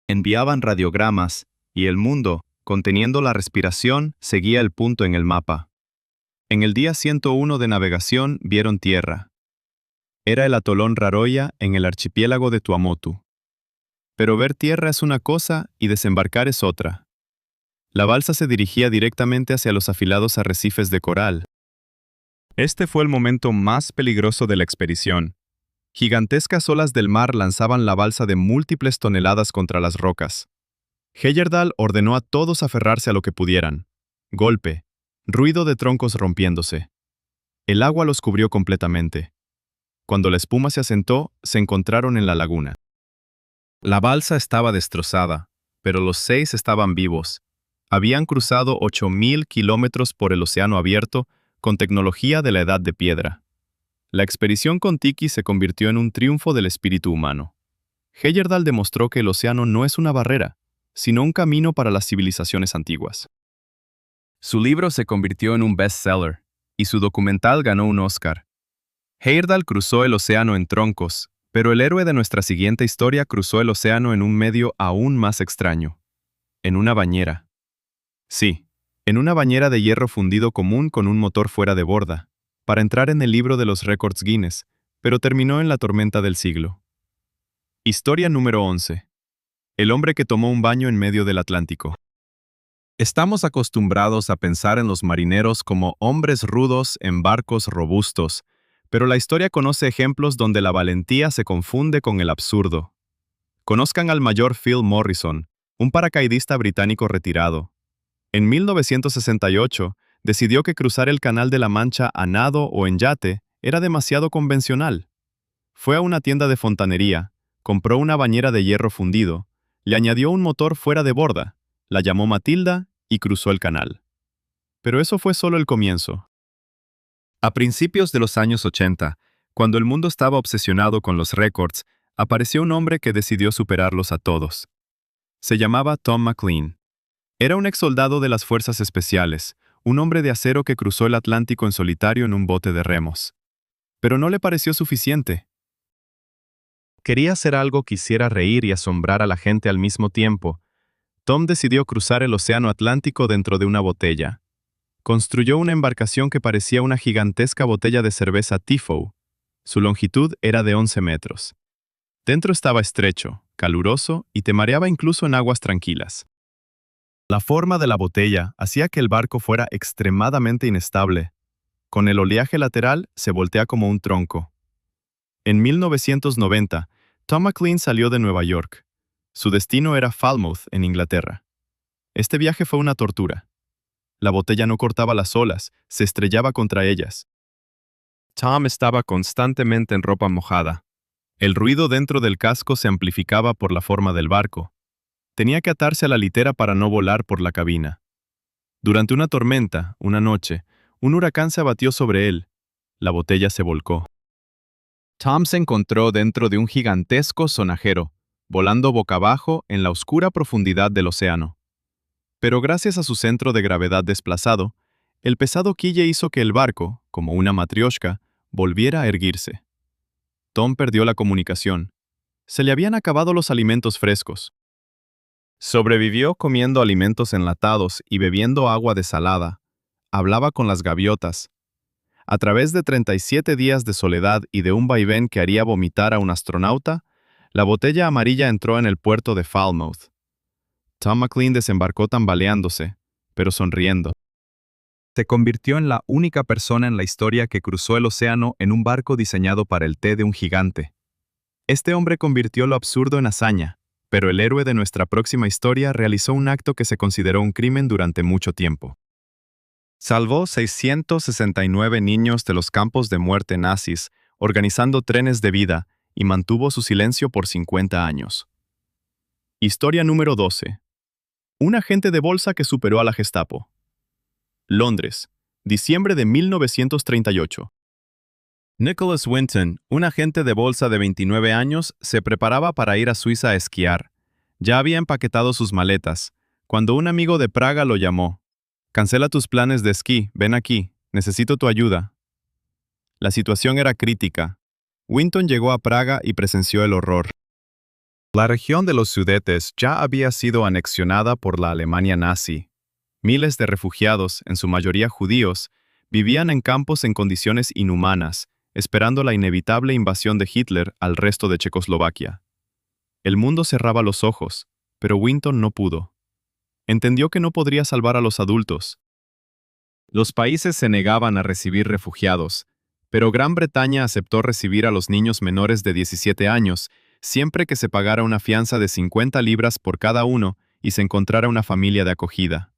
Enviaban radiogramas, y el mundo, conteniendo la respiración, seguía el punto en el mapa. En el día 101 de navegación vieron tierra. Era el atolón Raroya en el archipiélago de Tuamotu. Pero ver tierra es una cosa y desembarcar es otra. La balsa se dirigía directamente hacia los afilados arrecifes de coral. Este fue el momento más peligroso de la expedición. Gigantescas olas del mar lanzaban la balsa de múltiples toneladas contra las rocas. Heyerdahl ordenó a todos aferrarse a lo que pudieran. Golpe, ruido de troncos rompiéndose. El agua los cubrió completamente. Cuando la espuma se asentó, se encontraron en la laguna. La balsa estaba destrozada, pero los 6 estaban vivos. Habían cruzado 8.000 kilómetros por el océano abierto con tecnología de la Edad de Piedra. La expedición Kon-Tiki se convirtió en un triunfo del espíritu humano. Heyerdahl demostró que el océano no es una barrera, sino un camino para las civilizaciones antiguas. Su libro se convirtió en un bestseller, y su documental ganó un Oscar. Heyerdahl cruzó el océano en troncos, pero el héroe de nuestra siguiente historia cruzó el océano en un medio aún más extraño. En una bañera. Sí, en una bañera de hierro fundido común con un motor fuera de borda, para entrar en el libro de los récords Guinness, pero terminó en la tormenta del siglo. Historia número 11. El hombre que tomó un baño en medio del Atlántico. Estamos acostumbrados a pensar en los marineros como hombres rudos en barcos robustos, pero la historia conoce ejemplos donde la valentía se confunde con el absurdo. Conozcan al mayor Phil Morrison, un paracaidista británico retirado. En 1968, decidió que cruzar el Canal de la Mancha a nado o en yate era demasiado convencional. Fue a una tienda de fontanería, compró una bañera de hierro fundido, le añadió un motor fuera de borda, la llamó Matilda y cruzó el canal. Pero eso fue solo el comienzo. A principios de los años 80, cuando el mundo estaba obsesionado con los récords, apareció un hombre que decidió superarlos a todos. Se llamaba Tom McLean. Era un exsoldado de las Fuerzas Especiales, un hombre de acero que cruzó el Atlántico en solitario en un bote de remos. Pero no le pareció suficiente. Quería hacer algo que hiciera reír y asombrar a la gente al mismo tiempo. Tom decidió cruzar el océano Atlántico dentro de una botella. Construyó una embarcación que parecía una gigantesca botella de cerveza Tifo. Su longitud era de 11 metros. Dentro estaba estrecho, caluroso y te mareaba incluso en aguas tranquilas. La forma de la botella hacía que el barco fuera extremadamente inestable. Con el oleaje lateral se voltea como un tronco. En 1990, Tom McLean salió de Nueva York. Su destino era Falmouth, en Inglaterra. Este viaje fue una tortura. La botella no cortaba las olas, se estrellaba contra ellas. Tom estaba constantemente en ropa mojada. El ruido dentro del casco se amplificaba por la forma del barco. Tenía que atarse a la litera para no volar por la cabina. Durante una tormenta, una noche, un huracán se abatió sobre él. La botella se volcó. Tom se encontró dentro de un gigantesco sonajero, volando boca abajo en la oscura profundidad del océano. Pero gracias a su centro de gravedad desplazado, el pesado quille hizo que el barco, como una matrioshka, volviera a erguirse. Tom perdió la comunicación. Se le habían acabado los alimentos frescos. Sobrevivió comiendo alimentos enlatados y bebiendo agua desalada. Hablaba con las gaviotas. A través de 37 días de soledad y de un vaivén que haría vomitar a un astronauta, la botella amarilla entró en el puerto de Falmouth. Tom McLean desembarcó tambaleándose, pero sonriendo. Se convirtió en la única persona en la historia que cruzó el océano en un barco diseñado para el té de un gigante. Este hombre convirtió lo absurdo en hazaña, pero el héroe de nuestra próxima historia realizó un acto que se consideró un crimen durante mucho tiempo. Salvó 669 niños de los campos de muerte nazis, organizando trenes de vida, y mantuvo su silencio por 50 años. Historia número 12. Un agente de bolsa que superó a la Gestapo. Londres, diciembre de 1938. Nicholas Winton, un agente de bolsa de 29 años, se preparaba para ir a Suiza a esquiar. Ya había empaquetado sus maletas, cuando un amigo de Praga lo llamó. «Cancela tus planes de esquí, ven aquí, necesito tu ayuda». La situación era crítica. Winton llegó a Praga y presenció el horror. La región de los Sudetes ya había sido anexionada por la Alemania nazi. Miles de refugiados, en su mayoría judíos, vivían en campos en condiciones inhumanas, esperando la inevitable invasión de Hitler al resto de Checoslovaquia. El mundo cerraba los ojos, pero Winton no pudo. Entendió que no podría salvar a los adultos. Los países se negaban a recibir refugiados, pero Gran Bretaña aceptó recibir a los niños menores de 17 años, siempre que se pagara una fianza de 50 libras por cada uno y se encontrara una familia de acogida.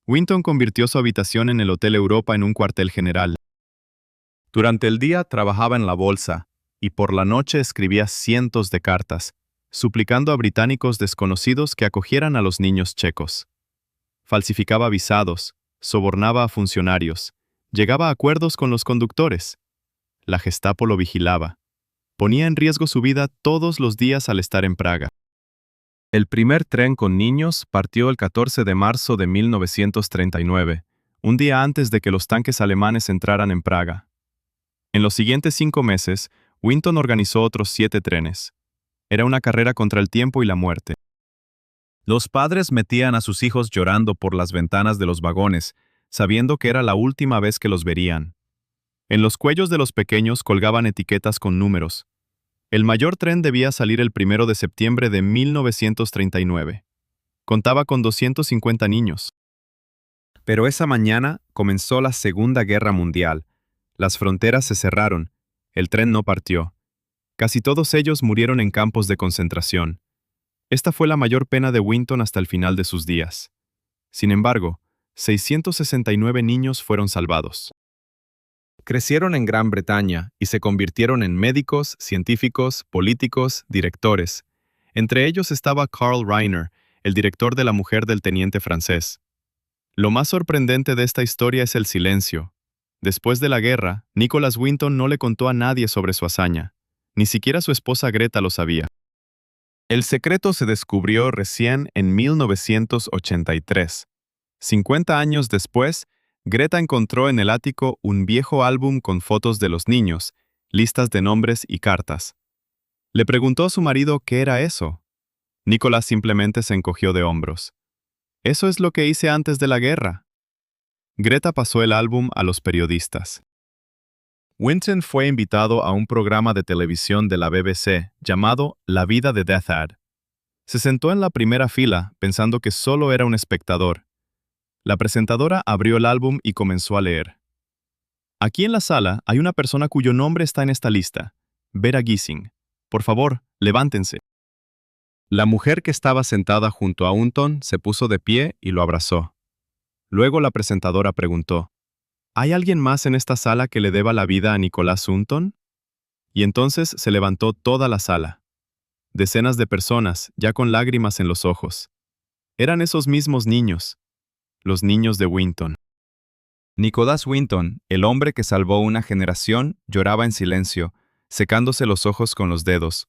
Winton convirtió su habitación en el Hotel Europa en un cuartel general. Durante el día trabajaba en la bolsa y por la noche escribía cientos de cartas, suplicando a británicos desconocidos que acogieran a los niños checos. Falsificaba visados, sobornaba a funcionarios, llegaba a acuerdos con los conductores. La Gestapo lo vigilaba. Ponía en riesgo su vida todos los días al estar en Praga. El primer tren con niños partió el 14 de marzo de 1939, un día antes de que los tanques alemanes entraran en Praga. En los siguientes 5 meses, Winton organizó otros 7 trenes. Era una carrera contra el tiempo y la muerte. Los padres metían a sus hijos llorando por las ventanas de los vagones, sabiendo que era la última vez que los verían. En los cuellos de los pequeños colgaban etiquetas con números. El mayor tren debía salir el 1 de septiembre de 1939. Contaba con 250 niños. Pero esa mañana comenzó la Segunda Guerra Mundial. Las fronteras se cerraron. El tren no partió. Casi todos ellos murieron en campos de concentración. Esta fue la mayor pena de Winton hasta el final de sus días. Sin embargo, 669 niños fueron salvados. Crecieron en Gran Bretaña y se convirtieron en médicos, científicos, políticos, directores. Entre ellos estaba Carl Reiner, el director de La mujer del teniente francés. Lo más sorprendente de esta historia es el silencio. Después de la guerra, Nicholas Winton no le contó a nadie sobre su hazaña. Ni siquiera su esposa Greta lo sabía. El secreto se descubrió recién en 1983. 50 años después, Greta encontró en el ático un viejo álbum con fotos de los niños, listas de nombres y cartas. Le preguntó a su marido qué era eso. Nicholas simplemente se encogió de hombros. «Eso es lo que hice antes de la guerra». Greta pasó el álbum a los periodistas. Winton fue invitado a un programa de televisión de la BBC llamado La vida de Death Ad. Se sentó en la primera fila pensando que solo era un espectador. La presentadora abrió el álbum y comenzó a leer. «Aquí en la sala hay una persona cuyo nombre está en esta lista, Vera Gissing. Por favor, levántense». La mujer que estaba sentada junto a Winton se puso de pie y lo abrazó. Luego la presentadora preguntó, «¿Hay alguien más en esta sala que le deba la vida a Nicholas Winton?» Y entonces se levantó toda la sala. Decenas de personas, ya con lágrimas en los ojos. Eran esos mismos niños. Los niños de Winton. Nicholas Winton, el hombre que salvó una generación, lloraba en silencio, secándose los ojos con los dedos.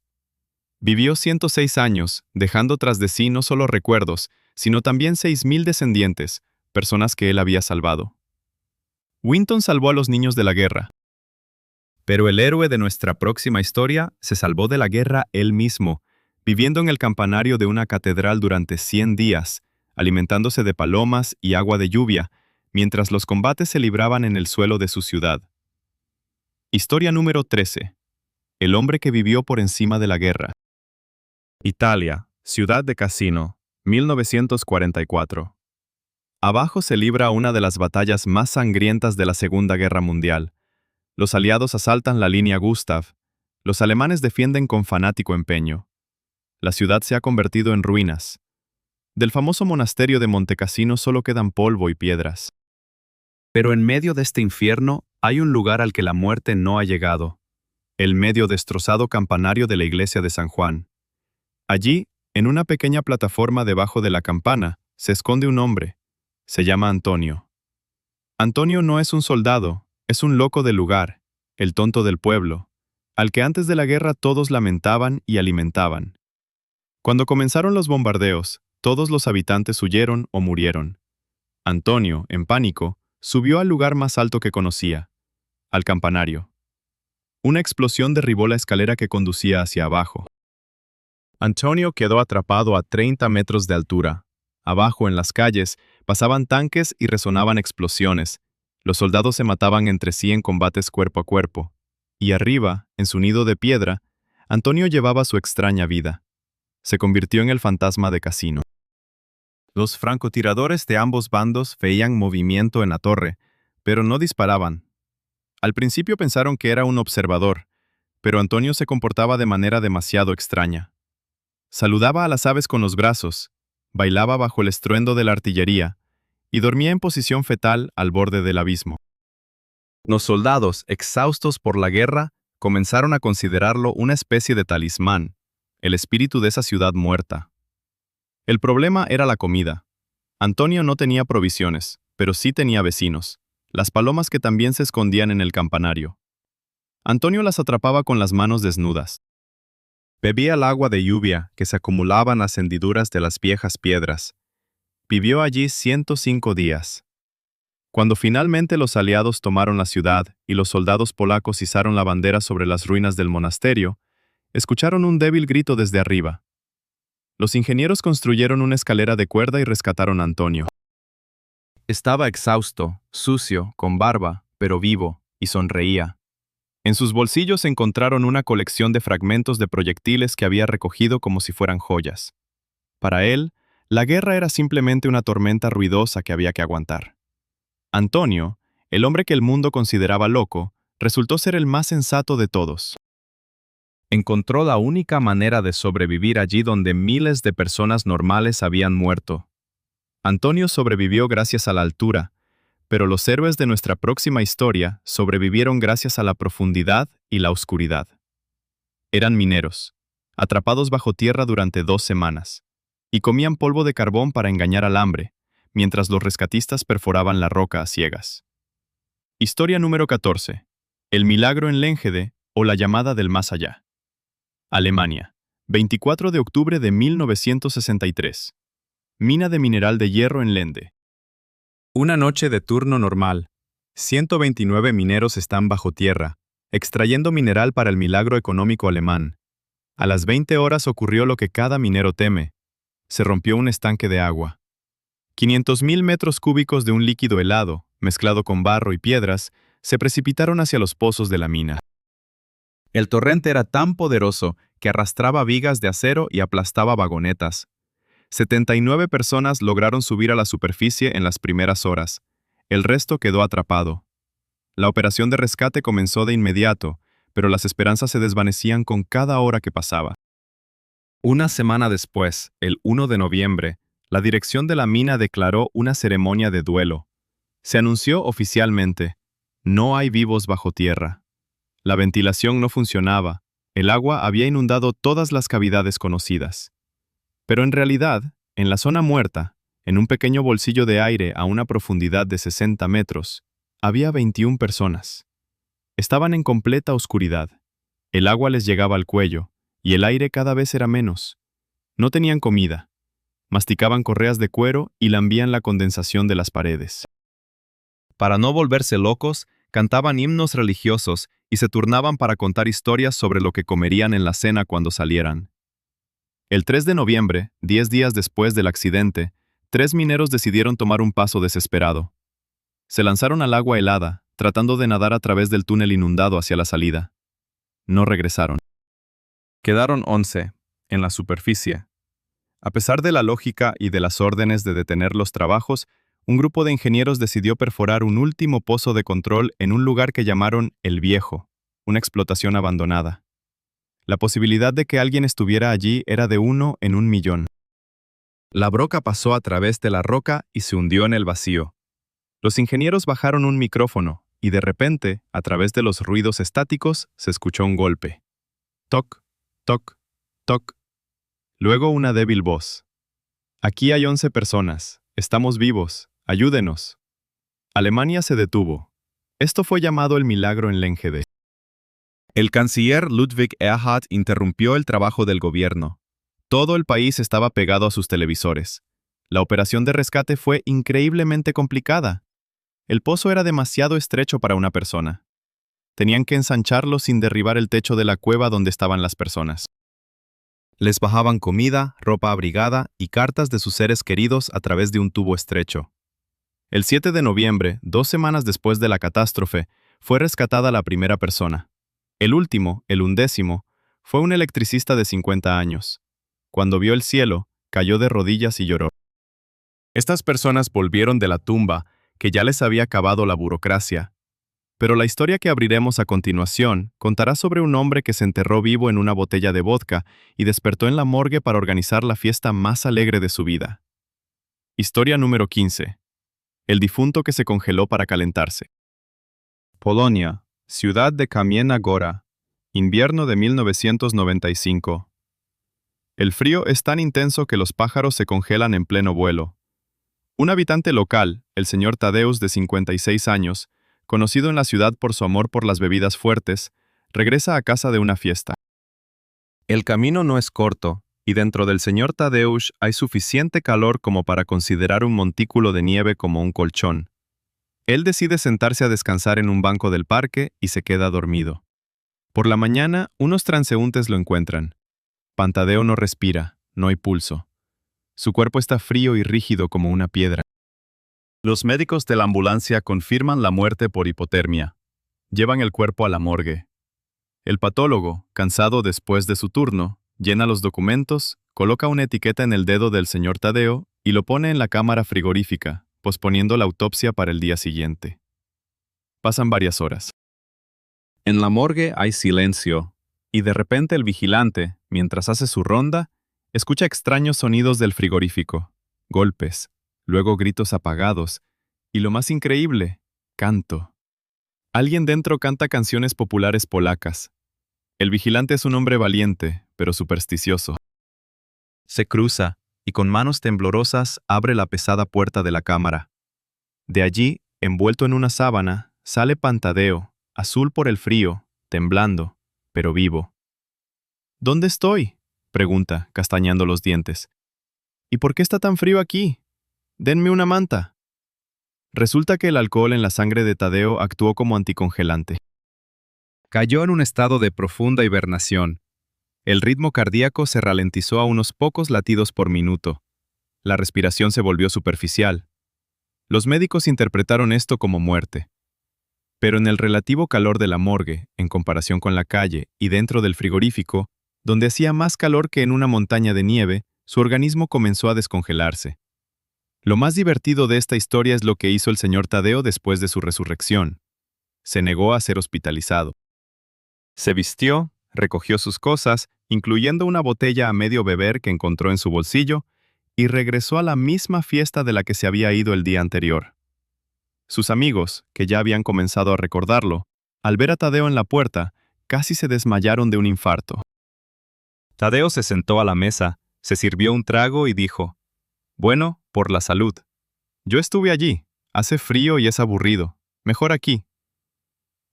Vivió 106 años, dejando tras de sí no solo recuerdos, sino también 6.000 descendientes, personas que él había salvado. Winton salvó a los niños de la guerra. Pero el héroe de nuestra próxima historia se salvó de la guerra él mismo, viviendo en el campanario de una catedral durante 100 días, alimentándose de palomas y agua de lluvia, mientras los combates se libraban en el suelo de su ciudad. Historia número 13. El hombre que vivió por encima de la guerra. Italia, ciudad de Cassino, 1944. Abajo se libra una de las batallas más sangrientas de la Segunda Guerra Mundial. Los aliados asaltan la línea Gustav. Los alemanes defienden con fanático empeño. La ciudad se ha convertido en ruinas. Del famoso monasterio de Montecassino solo quedan polvo y piedras. Pero en medio de este infierno hay un lugar al que la muerte no ha llegado. El medio destrozado campanario de la iglesia de San Juan. Allí, en una pequeña plataforma debajo de la campana, se esconde un hombre. Se llama Antonio. Antonio no es un soldado, es un loco del lugar, el tonto del pueblo, al que antes de la guerra todos lamentaban y alimentaban. Cuando comenzaron los bombardeos, todos los habitantes huyeron o murieron. Antonio, en pánico, subió al lugar más alto que conocía, al campanario. Una explosión derribó la escalera que conducía hacia abajo. Antonio quedó atrapado a 30 metros de altura. Abajo, en las calles, pasaban tanques y resonaban explosiones. Los soldados se mataban entre sí en combates cuerpo a cuerpo. Y arriba, en su nido de piedra, Antonio llevaba su extraña vida. Se convirtió en el fantasma de Casino. Los francotiradores de ambos bandos veían movimiento en la torre, pero no disparaban. Al principio pensaron que era un observador, pero Antonio se comportaba de manera demasiado extraña. Saludaba a las aves con los brazos, bailaba bajo el estruendo de la artillería y dormía en posición fetal al borde del abismo. Los soldados, exhaustos por la guerra, comenzaron a considerarlo una especie de talismán, el espíritu de esa ciudad muerta. El problema era la comida. Antonio no tenía provisiones, pero sí tenía vecinos, las palomas que también se escondían en el campanario. Antonio las atrapaba con las manos desnudas. Bebía el agua de lluvia que se acumulaba en las hendiduras de las viejas piedras. Vivió allí 105 días. Cuando finalmente los aliados tomaron la ciudad y los soldados polacos izaron la bandera sobre las ruinas del monasterio, escucharon un débil grito desde arriba. Los ingenieros construyeron una escalera de cuerda y rescataron a Antonio. Estaba exhausto, sucio, con barba, pero vivo, y sonreía. En sus bolsillos encontraron una colección de fragmentos de proyectiles que había recogido como si fueran joyas. Para él, la guerra era simplemente una tormenta ruidosa que había que aguantar. Antonio, el hombre que el mundo consideraba loco, resultó ser el más sensato de todos. Encontró la única manera de sobrevivir allí donde miles de personas normales habían muerto. Antonio sobrevivió gracias a la altura, pero los héroes de nuestra próxima historia sobrevivieron gracias a la profundidad y la oscuridad. Eran mineros, atrapados bajo tierra durante 2 semanas, y comían polvo de carbón para engañar al hambre, mientras los rescatistas perforaban la roca a ciegas. Historia número 14. El milagro en Lenghede o la llamada del más allá. Alemania, 24 de octubre de 1963. Mina de mineral de hierro en Lende. Una noche de turno normal. 129 mineros están bajo tierra, extrayendo mineral para el milagro económico alemán. A las 20 horas ocurrió lo que cada minero teme. Se rompió un estanque de agua. 500.000 metros cúbicos de un líquido helado, mezclado con barro y piedras, se precipitaron hacia los pozos de la mina. El torrente era tan poderoso que arrastraba vigas de acero y aplastaba vagonetas. 79 personas lograron subir a la superficie en las primeras horas. El resto quedó atrapado. La operación de rescate comenzó de inmediato, pero las esperanzas se desvanecían con cada hora que pasaba. Una semana después, el 1 de noviembre, la dirección de la mina declaró una ceremonia de duelo. Se anunció oficialmente: no hay vivos bajo tierra. La ventilación no funcionaba, el agua había inundado todas las cavidades conocidas. Pero en realidad, en la zona muerta, en un pequeño bolsillo de aire a una profundidad de 60 metros, había 21 personas. Estaban en completa oscuridad. El agua les llegaba al cuello, y el aire cada vez era menos. No tenían comida. Masticaban correas de cuero y lambían la condensación de las paredes. Para no volverse locos, cantaban himnos religiosos y se turnaban para contar historias sobre lo que comerían en la cena cuando salieran. El 3 de noviembre, 10 días después del accidente, 3 mineros decidieron tomar un paso desesperado. Se lanzaron al agua helada, tratando de nadar a través del túnel inundado hacia la salida. No regresaron. Quedaron 11, en la superficie. A pesar de la lógica y de las órdenes de detener los trabajos, un grupo de ingenieros decidió perforar un último pozo de control en un lugar que llamaron El Viejo, una explotación abandonada. La posibilidad de que alguien estuviera allí era de 1 en 1.000.000. La broca pasó a través de la roca y se hundió en el vacío. Los ingenieros bajaron un micrófono y de repente, a través de los ruidos estáticos, se escuchó un golpe. Toc, toc, toc. Luego una débil voz. Aquí hay 11 personas. Estamos vivos. Ayúdenos. Alemania se detuvo. Esto fue llamado el milagro en Lenghede. El canciller Ludwig Erhard interrumpió el trabajo del gobierno. Todo el país estaba pegado a sus televisores. La operación de rescate fue increíblemente complicada. El pozo era demasiado estrecho para una persona. Tenían que ensancharlo sin derribar el techo de la cueva donde estaban las personas. Les bajaban comida, ropa abrigada y cartas de sus seres queridos a través de un tubo estrecho. El 7 de noviembre, 2 semanas después de la catástrofe, fue rescatada la primera persona. El último, el 11º, fue un electricista de 50 años. Cuando vio el cielo, cayó de rodillas y lloró. Estas personas volvieron de la tumba, que ya les había acabado la burocracia. Pero la historia que abriremos a continuación contará sobre un hombre que se enterró vivo en una botella de vodka y despertó en la morgue para organizar la fiesta más alegre de su vida. Historia número 15. El difunto que se congeló para calentarse. Polonia, ciudad de Kamienna Góra, invierno de 1995. El frío es tan intenso que los pájaros se congelan en pleno vuelo. Un habitante local, el señor Tadeusz de 56 años, conocido en la ciudad por su amor por las bebidas fuertes, regresa a casa de una fiesta. El camino no es corto, y dentro del señor Tadeusz hay suficiente calor como para considerar un montículo de nieve como un colchón. Él decide sentarse a descansar en un banco del parque y se queda dormido. Por la mañana, unos transeúntes lo encuentran. Pantadeo no respira, no hay pulso. Su cuerpo está frío y rígido como una piedra. Los médicos de la ambulancia confirman la muerte por hipotermia. Llevan el cuerpo a la morgue. El patólogo, cansado después de su turno, llena los documentos, coloca una etiqueta en el dedo del señor Tadeo y lo pone en la cámara frigorífica, posponiendo la autopsia para el día siguiente. Pasan varias horas. En la morgue hay silencio, y de repente el vigilante, mientras hace su ronda, escucha extraños sonidos del frigorífico, golpes, luego gritos apagados, y lo más increíble, canto. Alguien dentro canta canciones populares polacas. El vigilante es un hombre valiente, pero supersticioso. Se cruza, y con manos temblorosas abre la pesada puerta de la cámara. De allí, envuelto en una sábana, sale Pantadeo, azul por el frío, temblando, pero vivo. ¿Dónde estoy?, pregunta, castañando los dientes. ¿Y por qué está tan frío aquí? Denme una manta. Resulta que el alcohol en la sangre de Tadeo actuó como anticongelante. Cayó en un estado de profunda hibernación. El ritmo cardíaco se ralentizó a unos pocos latidos por minuto. La respiración se volvió superficial. Los médicos interpretaron esto como muerte. Pero en el relativo calor de la morgue, en comparación con la calle y dentro del frigorífico, donde hacía más calor que en una montaña de nieve, su organismo comenzó a descongelarse. Lo más divertido de esta historia es lo que hizo el señor Tadeo después de su resurrección. Se negó a ser hospitalizado. Se vistió, recogió sus cosas, incluyendo una botella a medio beber que encontró en su bolsillo, y regresó a la misma fiesta de la que se había ido el día anterior. Sus amigos, que ya habían comenzado a recordarlo, al ver a Tadeo en la puerta, casi se desmayaron de un infarto. Tadeo se sentó a la mesa, se sirvió un trago y dijo: «Bueno, por la salud. Yo estuve allí, hace frío y es aburrido, mejor aquí».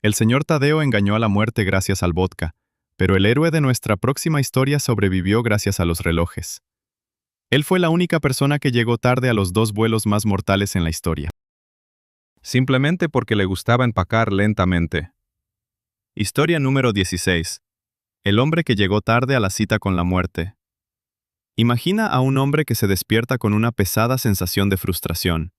El señor Tadeo engañó a la muerte gracias al vodka, pero el héroe de nuestra próxima historia sobrevivió gracias a los relojes. Él fue la única persona que llegó tarde a los 2 vuelos más mortales en la historia. Simplemente porque le gustaba empacar lentamente. Historia número 16. El hombre que llegó tarde a la cita con la muerte. Imagina a un hombre que se despierta con una pesada sensación de frustración.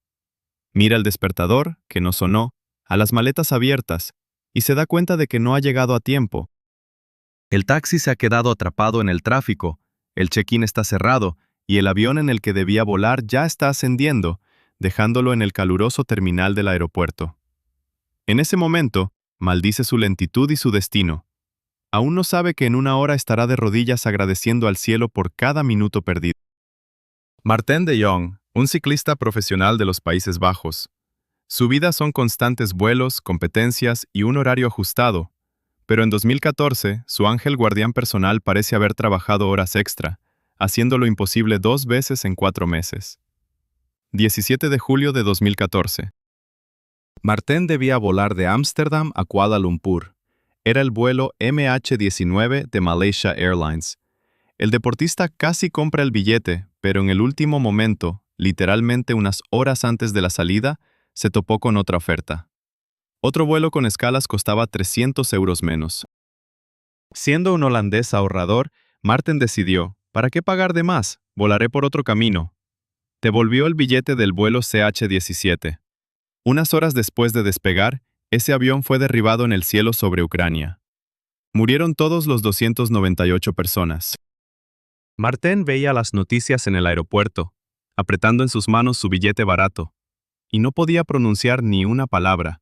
Mira el despertador, que no sonó, a las maletas abiertas, y se da cuenta de que no ha llegado a tiempo. El taxi se ha quedado atrapado en el tráfico, el check-in está cerrado, y el avión en el que debía volar ya está ascendiendo, dejándolo en el caluroso terminal del aeropuerto. En ese momento, maldice su lentitud y su destino. Aún no sabe que en una hora estará de rodillas agradeciendo al cielo por cada minuto perdido. Martin de Jong, un ciclista profesional de los Países Bajos. Su vida son constantes vuelos, competencias y un horario ajustado, pero en 2014, su ángel guardián personal parece haber trabajado horas extra, haciendo lo imposible 2 veces en 4 meses. 17 de julio de 2014. Martin debía volar de Ámsterdam a Kuala Lumpur. Era el vuelo MH19 de Malaysia Airlines. El deportista casi compra el billete, pero en el último momento, literalmente unas horas antes de la salida, se topó con otra oferta. Otro vuelo con escalas costaba 300 euros menos. Siendo un holandés ahorrador, Marten decidió, ¿para qué pagar de más? Volaré por otro camino. Devolvió el billete del vuelo CH-17. Unas horas después de despegar, ese avión fue derribado en el cielo sobre Ucrania. Murieron todos los 298 personas. Marten veía las noticias en el aeropuerto, apretando en sus manos su billete barato, y no podía pronunciar ni una palabra.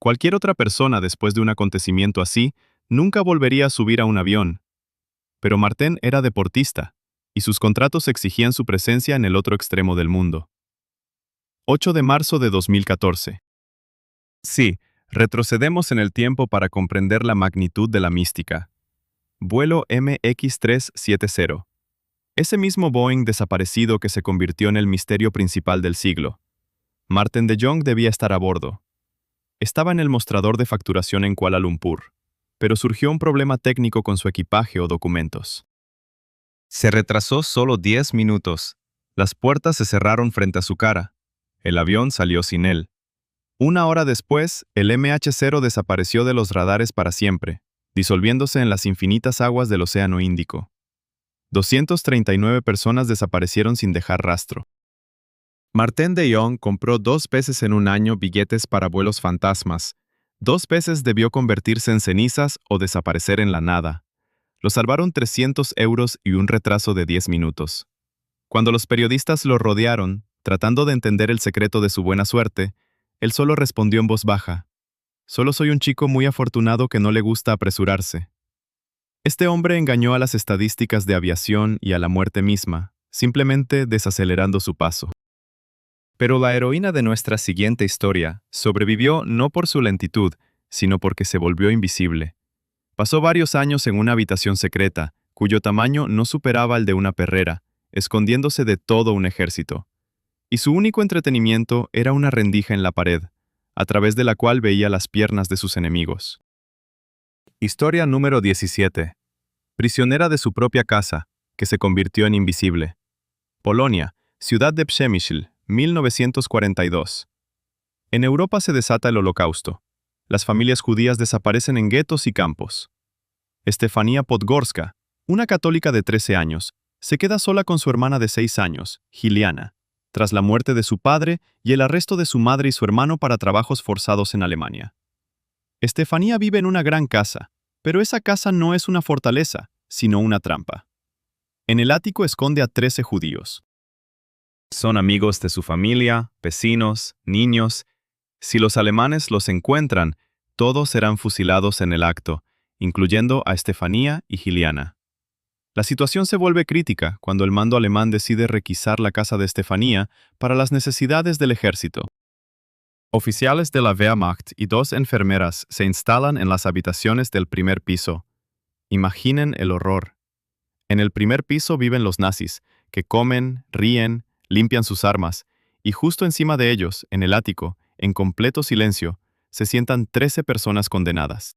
Cualquier otra persona después de un acontecimiento así nunca volvería a subir a un avión. Pero Marten era deportista, y sus contratos exigían su presencia en el otro extremo del mundo. 8 de marzo de 2014. Sí, retrocedemos en el tiempo para comprender la magnitud de la mística. Vuelo MX370. Ese mismo Boeing desaparecido que se convirtió en el misterio principal del siglo. Marten de Jong debía estar a bordo. Estaba en el mostrador de facturación en Kuala Lumpur, pero surgió un problema técnico con su equipaje o documentos. Se retrasó solo 10 minutos. Las puertas se cerraron frente a su cara. El avión salió sin él. Una hora después, el MH0 desapareció de los radares para siempre, disolviéndose en las infinitas aguas del Océano Índico. 239 personas desaparecieron sin dejar rastro. Marten de Jong compró 2 veces en un año billetes para vuelos fantasmas. 2 veces debió convertirse en cenizas o desaparecer en la nada. Lo salvaron 300 euros y un retraso de 10 minutos. Cuando los periodistas lo rodearon, tratando de entender el secreto de su buena suerte, él solo respondió en voz baja: «Solo soy un chico muy afortunado que no le gusta apresurarse». Este hombre engañó a las estadísticas de aviación y a la muerte misma, simplemente desacelerando su paso. Pero la heroína de nuestra siguiente historia sobrevivió no por su lentitud, sino porque se volvió invisible. Pasó varios años en una habitación secreta, cuyo tamaño no superaba el de una perrera, escondiéndose de todo un ejército. Y su único entretenimiento era una rendija en la pared, a través de la cual veía las piernas de sus enemigos. Historia número 17. Prisionera de su propia casa, que se convirtió en invisible. Polonia, ciudad de Przemyśl, 1942. En Europa se desata el Holocausto. Las familias judías desaparecen en guetos y campos. Estefanía Podgorska, una católica de 13 años, se queda sola con su hermana de 6 años, Giliana, tras la muerte de su padre y el arresto de su madre y su hermano para trabajos forzados en Alemania. Estefanía vive en una gran casa, pero esa casa no es una fortaleza, sino una trampa. En el ático esconde a 13 judíos. Son amigos de su familia, vecinos, niños. Si los alemanes los encuentran, todos serán fusilados en el acto, incluyendo a Estefanía y Giliana. La situación se vuelve crítica cuando el mando alemán decide requisar la casa de Estefanía para las necesidades del ejército. Oficiales de la Wehrmacht y 2 enfermeras se instalan en las habitaciones del primer piso. Imaginen el horror. En el primer piso viven los nazis, que comen, ríen, limpian sus armas, y justo encima de ellos, en el ático, en completo silencio, se sientan 13 personas condenadas.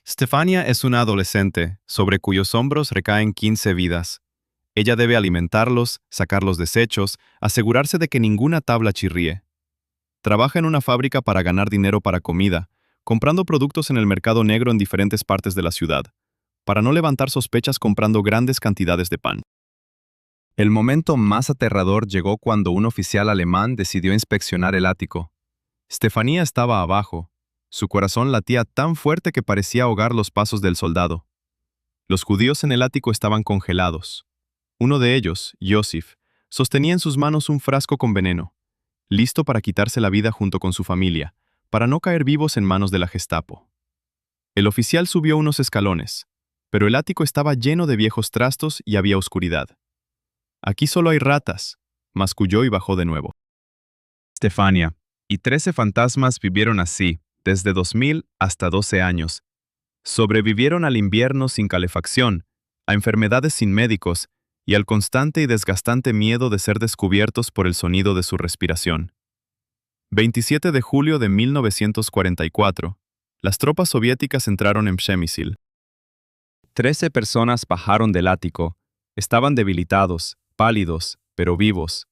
Stefania es una adolescente, sobre cuyos hombros recaen 15 vidas. Ella debe alimentarlos, sacar los desechos, asegurarse de que ninguna tabla chirríe. Trabaja en una fábrica para ganar dinero para comida, comprando productos en el mercado negro en diferentes partes de la ciudad, para no levantar sospechas comprando grandes cantidades de pan. El momento más aterrador llegó cuando un oficial alemán decidió inspeccionar el ático. Estefanía estaba abajo. Su corazón latía tan fuerte que parecía ahogar los pasos del soldado. Los judíos en el ático estaban congelados. Uno de ellos, Josif, sostenía en sus manos un frasco con veneno, listo para quitarse la vida junto con su familia, para no caer vivos en manos de la Gestapo. El oficial subió unos escalones, pero el ático estaba lleno de viejos trastos y había oscuridad. «Aquí solo hay ratas», masculló y bajó de nuevo. Stefania y 13 fantasmas vivieron así, desde 2000 hasta 12 años. Sobrevivieron al invierno sin calefacción, a enfermedades sin médicos y al constante y desgastante miedo de ser descubiertos por el sonido de su respiración. 27 de julio de 1944, las tropas soviéticas entraron en Przemyśl. 13 personas bajaron del ático. Estaban debilitados, pálidos, pero vivos.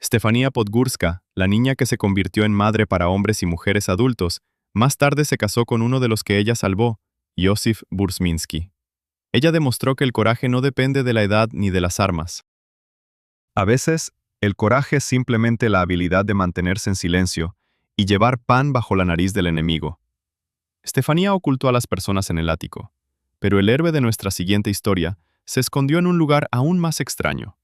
Stefania Podgórska, la niña que se convirtió en madre para hombres y mujeres adultos, más tarde se casó con uno de los que ella salvó, Józef Burzminski. Ella demostró que el coraje no depende de la edad ni de las armas. A veces, el coraje es simplemente la habilidad de mantenerse en silencio y llevar pan bajo la nariz del enemigo. Stefania ocultó a las personas en el ático, pero el héroe de nuestra siguiente historia se escondió en un lugar aún más extraño.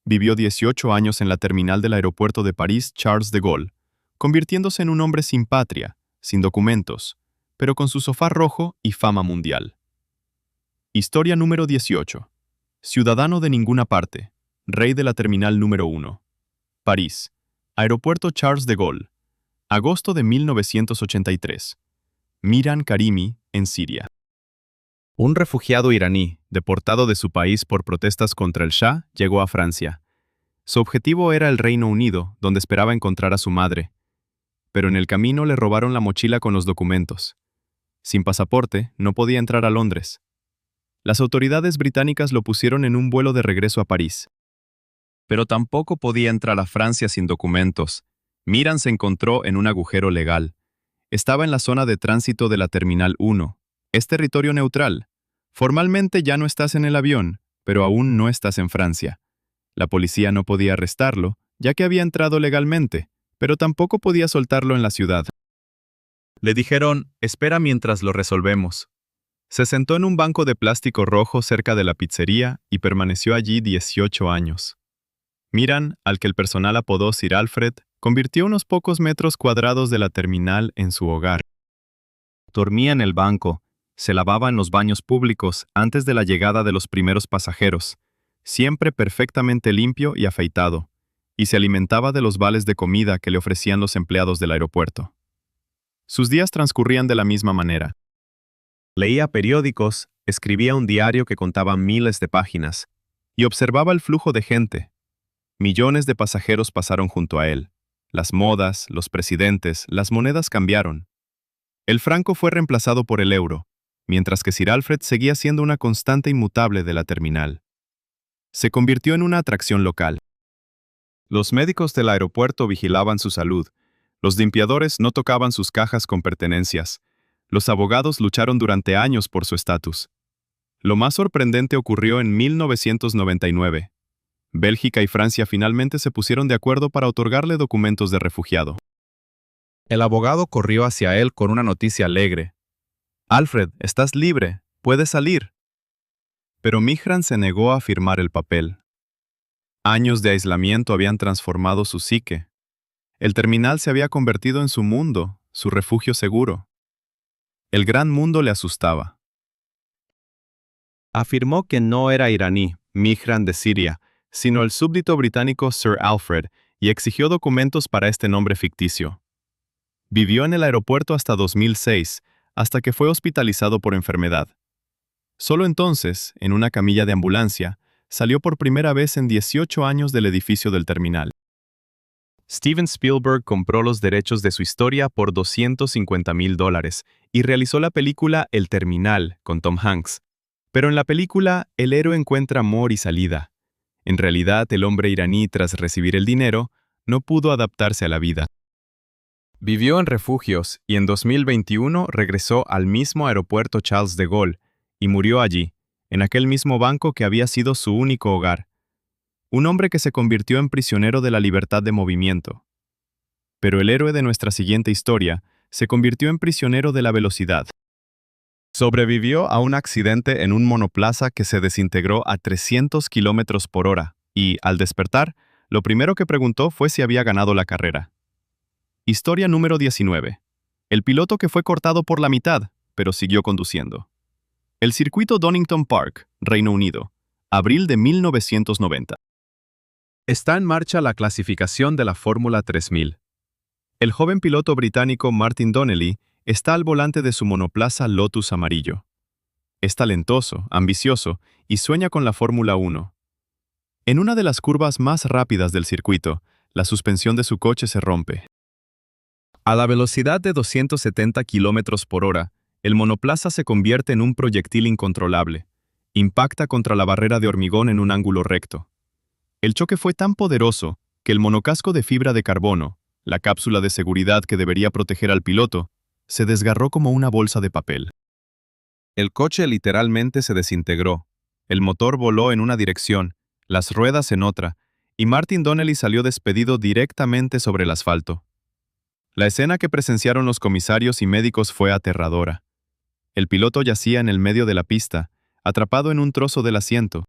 Vivió 18 años en la terminal del aeropuerto de París Charles de Gaulle, convirtiéndose en un hombre sin patria, sin documentos, pero con su sofá rojo y fama mundial. Historia número 18. Ciudadano de ninguna parte, rey de la terminal número 1. París, aeropuerto Charles de Gaulle, agosto de 1983. Miran Karimi, en Siria. Un refugiado iraní, deportado de su país por protestas contra el Shah, llegó a Francia. Su objetivo era el Reino Unido, donde esperaba encontrar a su madre. Pero en el camino le robaron la mochila con los documentos. Sin pasaporte, no podía entrar a Londres. Las autoridades británicas lo pusieron en un vuelo de regreso a París. Pero tampoco podía entrar a Francia sin documentos. Miran se encontró en un agujero legal. Estaba en la zona de tránsito de la Terminal 1. Es territorio neutral. Formalmente ya no estás en el avión, pero aún no estás en Francia. La policía no podía arrestarlo, ya que había entrado legalmente, pero tampoco podía soltarlo en la ciudad. Le dijeron, espera mientras lo resolvemos. Se sentó en un banco de plástico rojo cerca de la pizzería y permaneció allí 18 años. Miran, al que el personal apodó Sir Alfred, convirtió unos pocos metros cuadrados de la terminal en su hogar. Dormía en el banco, se lavaba en los baños públicos antes de la llegada de los primeros pasajeros, siempre perfectamente limpio y afeitado, y se alimentaba de los vales de comida que le ofrecían los empleados del aeropuerto. Sus días transcurrían de la misma manera. Leía periódicos, escribía un diario que contaba miles de páginas, y observaba el flujo de gente. Millones de pasajeros pasaron junto a él. Las modas, los presidentes, las monedas cambiaron. El franco fue reemplazado por el euro, mientras que Sir Alfred seguía siendo una constante inmutable de la terminal. Se convirtió en una atracción local. Los médicos del aeropuerto vigilaban su salud. Los limpiadores no tocaban sus cajas con pertenencias. Los abogados lucharon durante años por su estatus. Lo más sorprendente ocurrió en 1999. Bélgica y Francia finalmente se pusieron de acuerdo para otorgarle documentos de refugiado. El abogado corrió hacia él con una noticia alegre. Alfred, estás libre, puedes salir. Pero Mihran se negó a firmar el papel. Años de aislamiento habían transformado su psique. El terminal se había convertido en su mundo, su refugio seguro. El gran mundo le asustaba. Afirmó que no era iraní, Mihran de Siria, sino el súbdito británico Sir Alfred, y exigió documentos para este nombre ficticio. Vivió en el aeropuerto hasta 2006, hasta que fue hospitalizado por enfermedad. Solo entonces, en una camilla de ambulancia, salió por primera vez en 18 años del edificio del terminal. Steven Spielberg compró los derechos de su historia por $250,000 y realizó la película El Terminal con Tom Hanks. Pero en la película, el héroe encuentra amor y salida. En realidad, el hombre iraní, tras recibir el dinero, no pudo adaptarse a la vida. Vivió en refugios y en 2021 regresó al mismo aeropuerto Charles de Gaulle y murió allí, en aquel mismo banco que había sido su único hogar. Un hombre que se convirtió en prisionero de la libertad de movimiento. Pero el héroe de nuestra siguiente historia se convirtió en prisionero de la velocidad. Sobrevivió a un accidente en un monoplaza que se desintegró a 300 km/h y, al despertar, lo primero que preguntó fue si había ganado la carrera. Historia número 19. El piloto que fue cortado por la mitad, pero siguió conduciendo. El circuito Donington Park, Reino Unido, abril de 1990. Está en marcha la clasificación de la Fórmula 3000. El joven piloto británico Martin Donnelly está al volante de su monoplaza Lotus amarillo. Es talentoso, ambicioso y sueña con la Fórmula 1. En una de las curvas más rápidas del circuito, la suspensión de su coche se rompe. A la velocidad de 270 kilómetros por hora, el monoplaza se convierte en un proyectil incontrolable. Impacta contra la barrera de hormigón en un ángulo recto. El choque fue tan poderoso que el monocasco de fibra de carbono, la cápsula de seguridad que debería proteger al piloto, se desgarró como una bolsa de papel. El coche literalmente se desintegró. El motor voló en una dirección, las ruedas en otra, y Martin Donnelly salió despedido directamente sobre el asfalto. La escena que presenciaron los comisarios y médicos fue aterradora. El piloto yacía en el medio de la pista, atrapado en un trozo del asiento.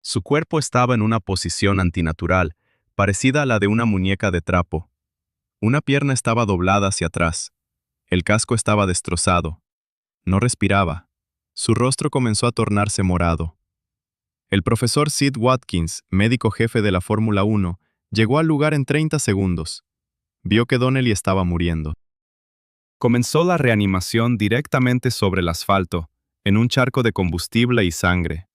Su cuerpo estaba en una posición antinatural, parecida a la de una muñeca de trapo. Una pierna estaba doblada hacia atrás. El casco estaba destrozado. No respiraba. Su rostro comenzó a tornarse morado. El profesor Sid Watkins, médico jefe de la Fórmula 1, llegó al lugar en 30 segundos. Vio que Donnelly estaba muriendo. Comenzó la reanimación directamente sobre el asfalto, en un charco de combustible y sangre.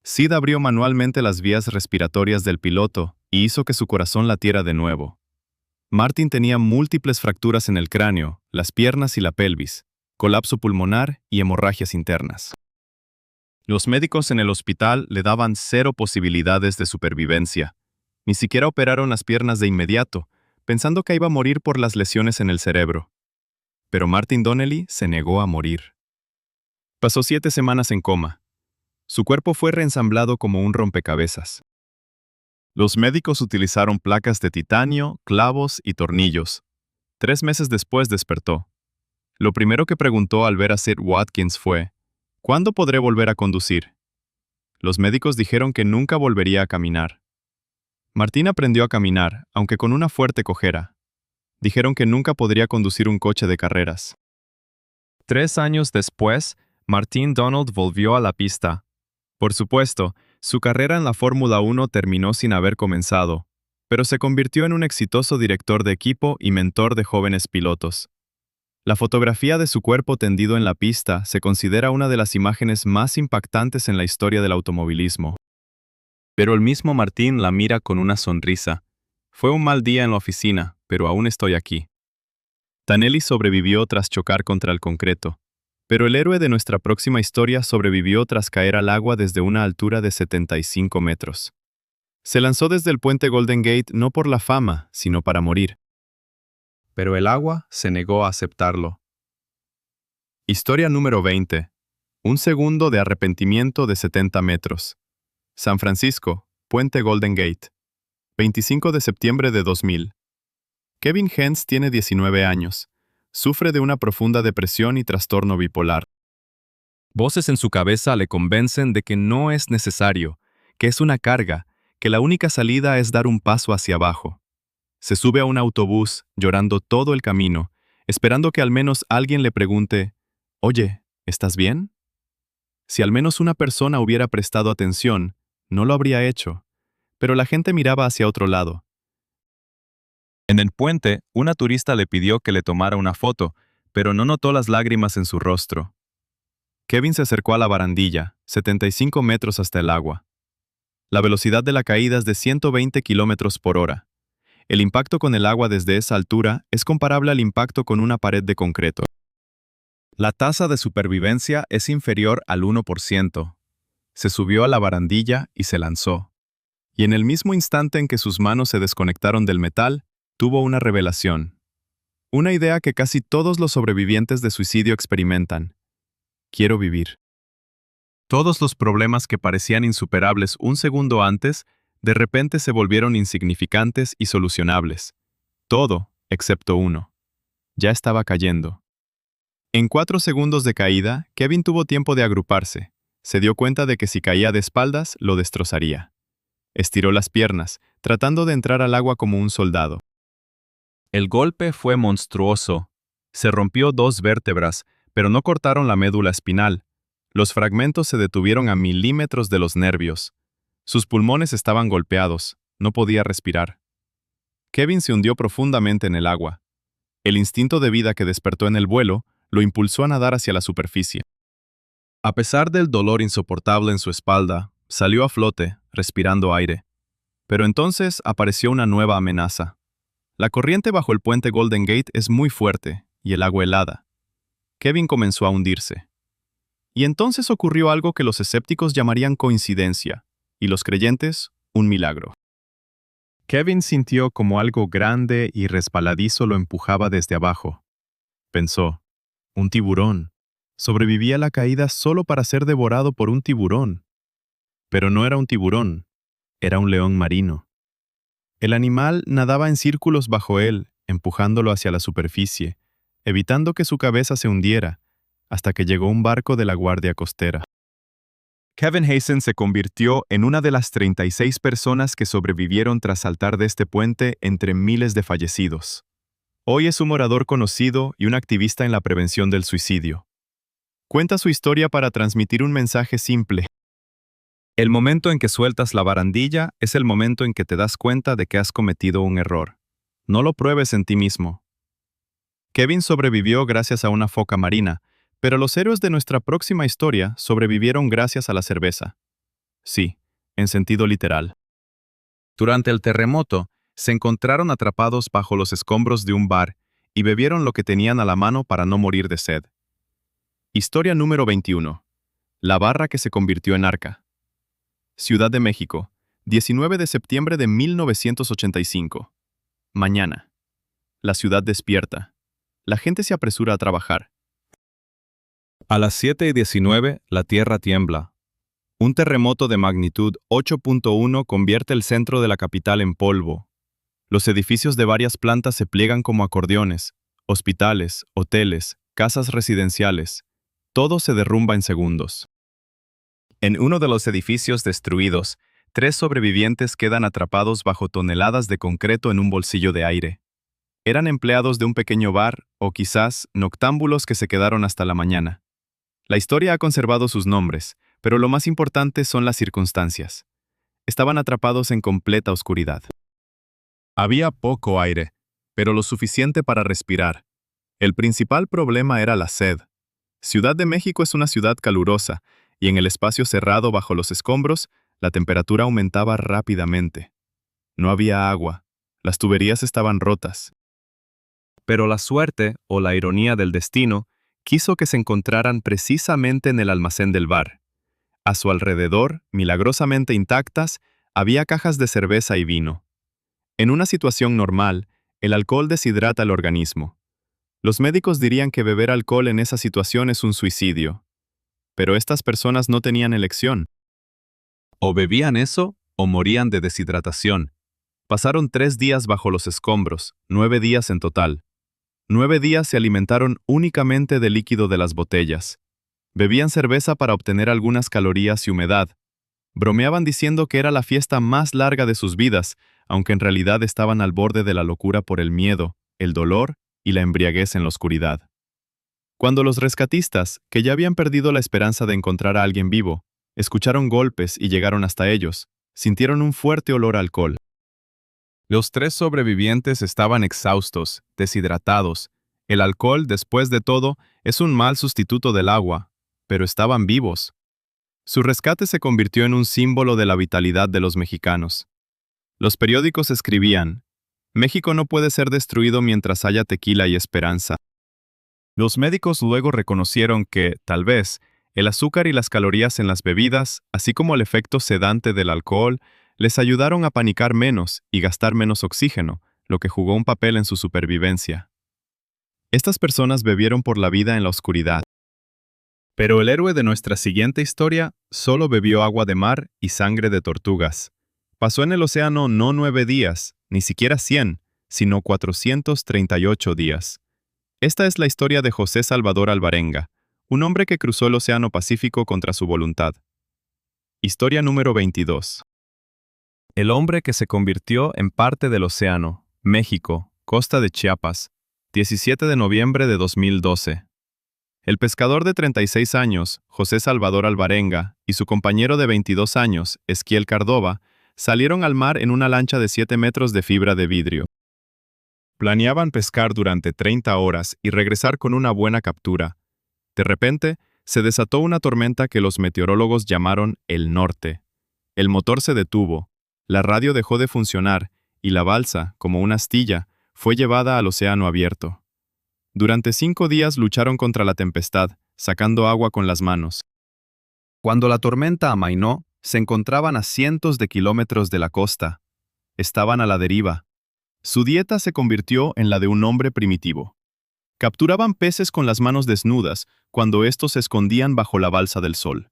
Sid abrió manualmente las vías respiratorias del piloto y hizo que su corazón latiera de nuevo. Martin tenía múltiples fracturas en el cráneo, las piernas y la pelvis, colapso pulmonar y hemorragias internas. Los médicos en el hospital le daban 0 posibilidades de supervivencia. Ni siquiera operaron las piernas de inmediato, pensando que iba a morir por las lesiones en el cerebro. Pero Martin Donnelly se negó a morir. Pasó 7 semanas en coma. Su cuerpo fue reensamblado como un rompecabezas. Los médicos utilizaron placas de titanio, clavos y tornillos. 3 meses después despertó. Lo primero que preguntó al ver a Sid Watkins fue: ¿cuándo podré volver a conducir? Los médicos dijeron que nunca volvería a caminar. Martín aprendió a caminar, aunque con una fuerte cojera. Dijeron que nunca podría conducir un coche de carreras. 3 años después, Martin Donald volvió a la pista. Por supuesto, su carrera en la Fórmula 1 terminó sin haber comenzado, pero se convirtió en un exitoso director de equipo y mentor de jóvenes pilotos. La fotografía de su cuerpo tendido en la pista se considera una de las imágenes más impactantes en la historia del automovilismo. Pero el mismo Martín la mira con una sonrisa. Fue un mal día en la oficina, pero aún estoy aquí. Donnelly sobrevivió tras chocar contra el concreto, pero el héroe de nuestra próxima historia sobrevivió tras caer al agua desde una altura de 75 metros. Se lanzó desde el puente Golden Gate no por la fama, sino para morir. Pero el agua se negó a aceptarlo. Historia número 20. Un segundo de arrepentimiento de 70 metros. San Francisco, puente Golden Gate. 25 de septiembre de 2000. Kevin Hens tiene 19 años. Sufre de una profunda depresión y trastorno bipolar. Voces en su cabeza le convencen de que no es necesario, que es una carga, que la única salida es dar un paso hacia abajo. Se sube a un autobús, llorando todo el camino, esperando que al menos alguien le pregunte: «Oye, ¿estás bien?». Si al menos una persona hubiera prestado atención, no lo habría hecho, pero la gente miraba hacia otro lado. En el puente, una turista le pidió que le tomara una foto, pero no notó las lágrimas en su rostro. Kevin se acercó a la barandilla, 75 metros hasta el agua. La velocidad de la caída es de 120 kilómetros por hora. El impacto con el agua desde esa altura es comparable al impacto con una pared de concreto. La tasa de supervivencia es inferior al 1%. Se subió a la barandilla y se lanzó. Y en el mismo instante en que sus manos se desconectaron del metal, tuvo una revelación. Una idea que casi todos los sobrevivientes de suicidio experimentan. Quiero vivir. Todos los problemas que parecían insuperables un segundo antes, de repente se volvieron insignificantes y solucionables. Todo, excepto uno. Ya estaba cayendo. En 4 segundos de caída, Kevin tuvo tiempo de agruparse. Se dio cuenta de que si caía de espaldas, lo destrozaría. Estiró las piernas, tratando de entrar al agua como un soldado. El golpe fue monstruoso. Se rompió 2 vértebras, pero no cortaron la médula espinal. Los fragmentos se detuvieron a milímetros de los nervios. Sus pulmones estaban golpeados, no podía respirar. Kevin se hundió profundamente en el agua. El instinto de vida que despertó en el vuelo lo impulsó a nadar hacia la superficie. A pesar del dolor insoportable en su espalda, salió a flote, respirando aire. Pero entonces apareció una nueva amenaza. La corriente bajo el puente Golden Gate es muy fuerte y el agua helada. Kevin comenzó a hundirse. Y entonces ocurrió algo que los escépticos llamarían coincidencia, y los creyentes, un milagro. Kevin sintió como algo grande y resbaladizo lo empujaba desde abajo. Pensó, un tiburón. Sobrevivía a la caída solo para ser devorado por un tiburón. Pero no era un tiburón, era un león marino. El animal nadaba en círculos bajo él, empujándolo hacia la superficie, evitando que su cabeza se hundiera, hasta que llegó un barco de la Guardia Costera. Kevin Hazen se convirtió en una de las 36 personas que sobrevivieron tras saltar de este puente entre miles de fallecidos. Hoy es un orador conocido y un activista en la prevención del suicidio. Cuenta su historia para transmitir un mensaje simple. El momento en que sueltas la barandilla es el momento en que te das cuenta de que has cometido un error. No lo pruebes en ti mismo. Kevin sobrevivió gracias a una foca marina, pero los héroes de nuestra próxima historia sobrevivieron gracias a la cerveza. Sí, en sentido literal. Durante el terremoto, se encontraron atrapados bajo los escombros de un bar y bebieron lo que tenían a la mano para no morir de sed. Historia número 21. La barra que se convirtió en arca. Ciudad de México, 19 de septiembre de 1985. Mañana. La ciudad despierta. La gente se apresura a trabajar. A las 7:19, la tierra tiembla. Un terremoto de magnitud 8.1 convierte el centro de la capital en polvo. Los edificios de varias plantas se pliegan como acordeones, hospitales, hoteles, casas residenciales. Todo se derrumba en segundos. En uno de los edificios destruidos, 3 sobrevivientes quedan atrapados bajo toneladas de concreto en un bolsillo de aire. Eran empleados de un pequeño bar o quizás noctámbulos que se quedaron hasta la mañana. La historia ha conservado sus nombres, pero lo más importante son las circunstancias. Estaban atrapados en completa oscuridad. Había poco aire, pero lo suficiente para respirar. El principal problema era la sed. Ciudad de México es una ciudad calurosa, y en el espacio cerrado bajo los escombros, la temperatura aumentaba rápidamente. No había agua. Las tuberías estaban rotas. Pero la suerte, o la ironía del destino, quiso que se encontraran precisamente en el almacén del bar. A su alrededor, milagrosamente intactas, había cajas de cerveza y vino. En una situación normal, el alcohol deshidrata el organismo. Los médicos dirían que beber alcohol en esa situación es un suicidio. Pero estas personas no tenían elección. O bebían eso, o morían de deshidratación. Pasaron 3 días bajo los escombros, 9 días en total. 9 días se alimentaron únicamente del líquido de las botellas. Bebían cerveza para obtener algunas calorías y humedad. Bromeaban diciendo que era la fiesta más larga de sus vidas, aunque en realidad estaban al borde de la locura por el miedo, el dolor y la embriaguez en la oscuridad. Cuando los rescatistas, que ya habían perdido la esperanza de encontrar a alguien vivo, escucharon golpes y llegaron hasta ellos, sintieron un fuerte olor a alcohol. Los 3 sobrevivientes estaban exhaustos, deshidratados. El alcohol, después de todo, es un mal sustituto del agua, pero estaban vivos. Su rescate se convirtió en un símbolo de la vitalidad de los mexicanos. Los periódicos escribían, México no puede ser destruido mientras haya tequila y esperanza. Los médicos luego reconocieron que, tal vez, el azúcar y las calorías en las bebidas, así como el efecto sedante del alcohol, les ayudaron a panicar menos y gastar menos oxígeno, lo que jugó un papel en su supervivencia. Estas personas bebieron por la vida en la oscuridad. Pero el héroe de nuestra siguiente historia solo bebió agua de mar y sangre de tortugas. Pasó en el océano no 9 días, ni siquiera 100, sino 438 días. Esta es la historia de José Salvador Alvarenga, un hombre que cruzó el Océano Pacífico contra su voluntad. Historia número 22. El hombre que se convirtió en parte del océano, México, costa de Chiapas, 17 de noviembre de 2012. El pescador de 36 años, José Salvador Alvarenga, y su compañero de 22 años, Esquiel Cardova, salieron al mar en una lancha de 7 metros de fibra de vidrio. Planeaban pescar durante 30 horas y regresar con una buena captura. De repente, se desató una tormenta que los meteorólogos llamaron el norte. El motor se detuvo, la radio dejó de funcionar y la balsa, como una astilla, fue llevada al océano abierto. Durante 5 días lucharon contra la tempestad, sacando agua con las manos. Cuando la tormenta amainó, se encontraban a cientos de kilómetros de la costa. Estaban a la deriva. Su dieta se convirtió en la de un hombre primitivo. Capturaban peces con las manos desnudas cuando estos se escondían bajo la balsa del sol.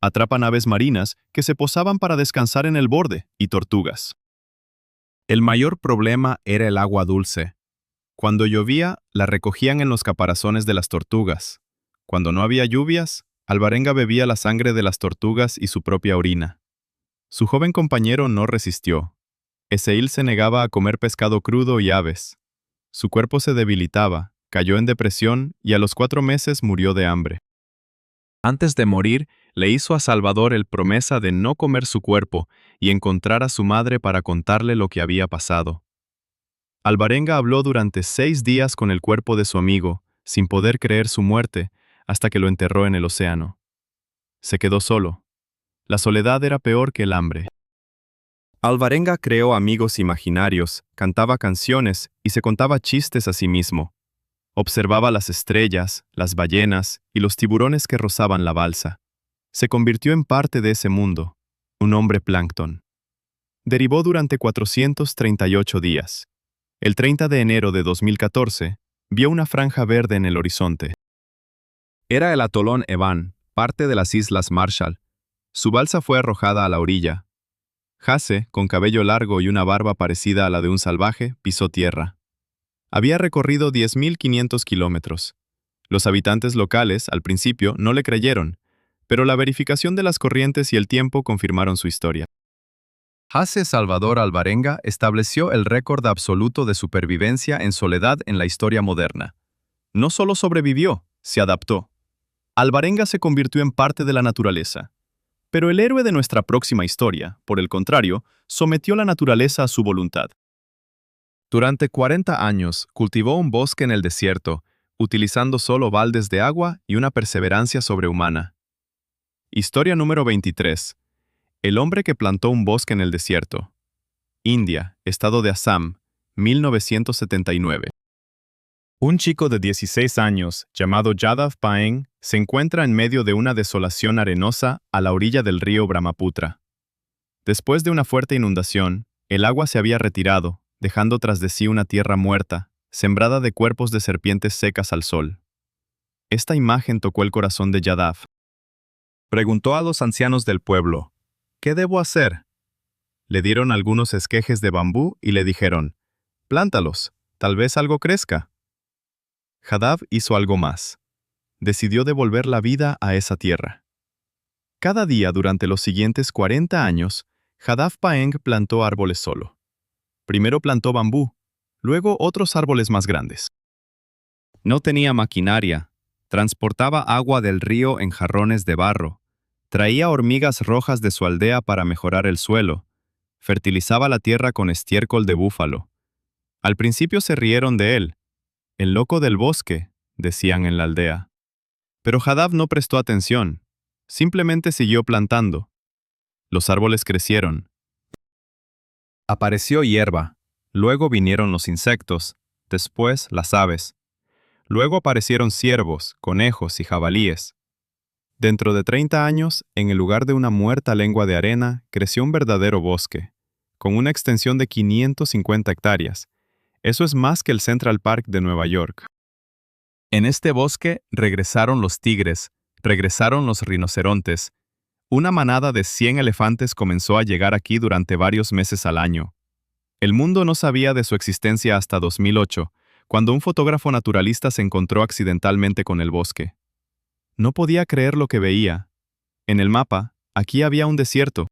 Atrapan aves marinas que se posaban para descansar en el borde y tortugas. El mayor problema era el agua dulce. Cuando llovía, la recogían en los caparazones de las tortugas. Cuando no había lluvias, Alvarenga bebía la sangre de las tortugas y su propia orina. Su joven compañero no resistió. Eseil se negaba a comer pescado crudo y aves. Su cuerpo se debilitaba, cayó en depresión y a los 4 meses murió de hambre. Antes de morir, le hizo a Salvador el promesa de no comer su cuerpo y encontrar a su madre para contarle lo que había pasado. Alvarenga habló durante 6 días con el cuerpo de su amigo, sin poder creer su muerte, hasta que lo enterró en el océano. Se quedó solo. La soledad era peor que el hambre. Alvarenga creó amigos imaginarios, cantaba canciones y se contaba chistes a sí mismo. Observaba las estrellas, las ballenas y los tiburones que rozaban la balsa. Se convirtió en parte de ese mundo, un hombre plancton. Derivó durante 438 días. El 30 de enero de 2014, vio una franja verde en el horizonte. Era el atolón Evan, parte de las Islas Marshall. Su balsa fue arrojada a la orilla. Hasse, con cabello largo y una barba parecida a la de un salvaje, pisó tierra. Había recorrido 10.500 kilómetros. Los habitantes locales, al principio, no le creyeron, pero la verificación de las corrientes y el tiempo confirmaron su historia. Hasse Salvador Alvarenga estableció el récord absoluto de supervivencia en soledad en la historia moderna. No solo sobrevivió, se adaptó. Alvarenga se convirtió en parte de la naturaleza. Pero el héroe de nuestra próxima historia, por el contrario, sometió la naturaleza a su voluntad. Durante 40 años cultivó un bosque en el desierto, utilizando solo baldes de agua y una perseverancia sobrehumana. Historia número 23. El hombre que plantó un bosque en el desierto. India, estado de Assam, 1979. Un chico de 16 años, llamado Yadav Paeng, se encuentra en medio de una desolación arenosa a la orilla del río Brahmaputra. Después de una fuerte inundación, el agua se había retirado, dejando tras de sí una tierra muerta, sembrada de cuerpos de serpientes secas al sol. Esta imagen tocó el corazón de Yadav. Preguntó a los ancianos del pueblo, ¿qué debo hacer? Le dieron algunos esquejes de bambú y le dijeron, plántalos, tal vez algo crezca. Yadav hizo algo más. Decidió devolver la vida a esa tierra. Cada día durante los siguientes 40 años, Yadav Paeng plantó árboles solo. Primero plantó bambú, luego otros árboles más grandes. No tenía maquinaria, transportaba agua del río en jarrones de barro, traía hormigas rojas de su aldea para mejorar el suelo, fertilizaba la tierra con estiércol de búfalo. Al principio se rieron de él. El loco del bosque, decían en la aldea. Pero Yadav no prestó atención, simplemente siguió plantando. Los árboles crecieron. Apareció hierba, luego vinieron los insectos, después las aves. Luego aparecieron ciervos, conejos y jabalíes. Dentro de 30 años, en el lugar de una muerta lengua de arena, creció un verdadero bosque, con una extensión de 550 hectáreas. Eso es más que el Central Park de Nueva York. En este bosque regresaron los tigres, regresaron los rinocerontes. Una manada de 100 elefantes comenzó a llegar aquí durante varios meses al año. El mundo no sabía de su existencia hasta 2008, cuando un fotógrafo naturalista se encontró accidentalmente con el bosque. No podía creer lo que veía. En el mapa, aquí había un desierto.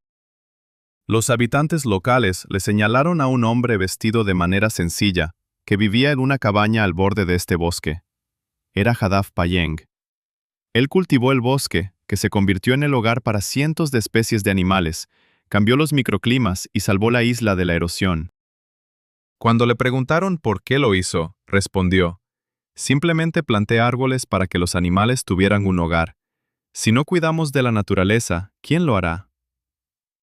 Los habitantes locales le señalaron a un hombre vestido de manera sencilla, que vivía en una cabaña al borde de este bosque. Era Yadav Paeng. Él cultivó el bosque, que se convirtió en el hogar para cientos de especies de animales, cambió los microclimas y salvó la isla de la erosión. Cuando le preguntaron por qué lo hizo, respondió, simplemente planté árboles para que los animales tuvieran un hogar. Si no cuidamos de la naturaleza, ¿quién lo hará?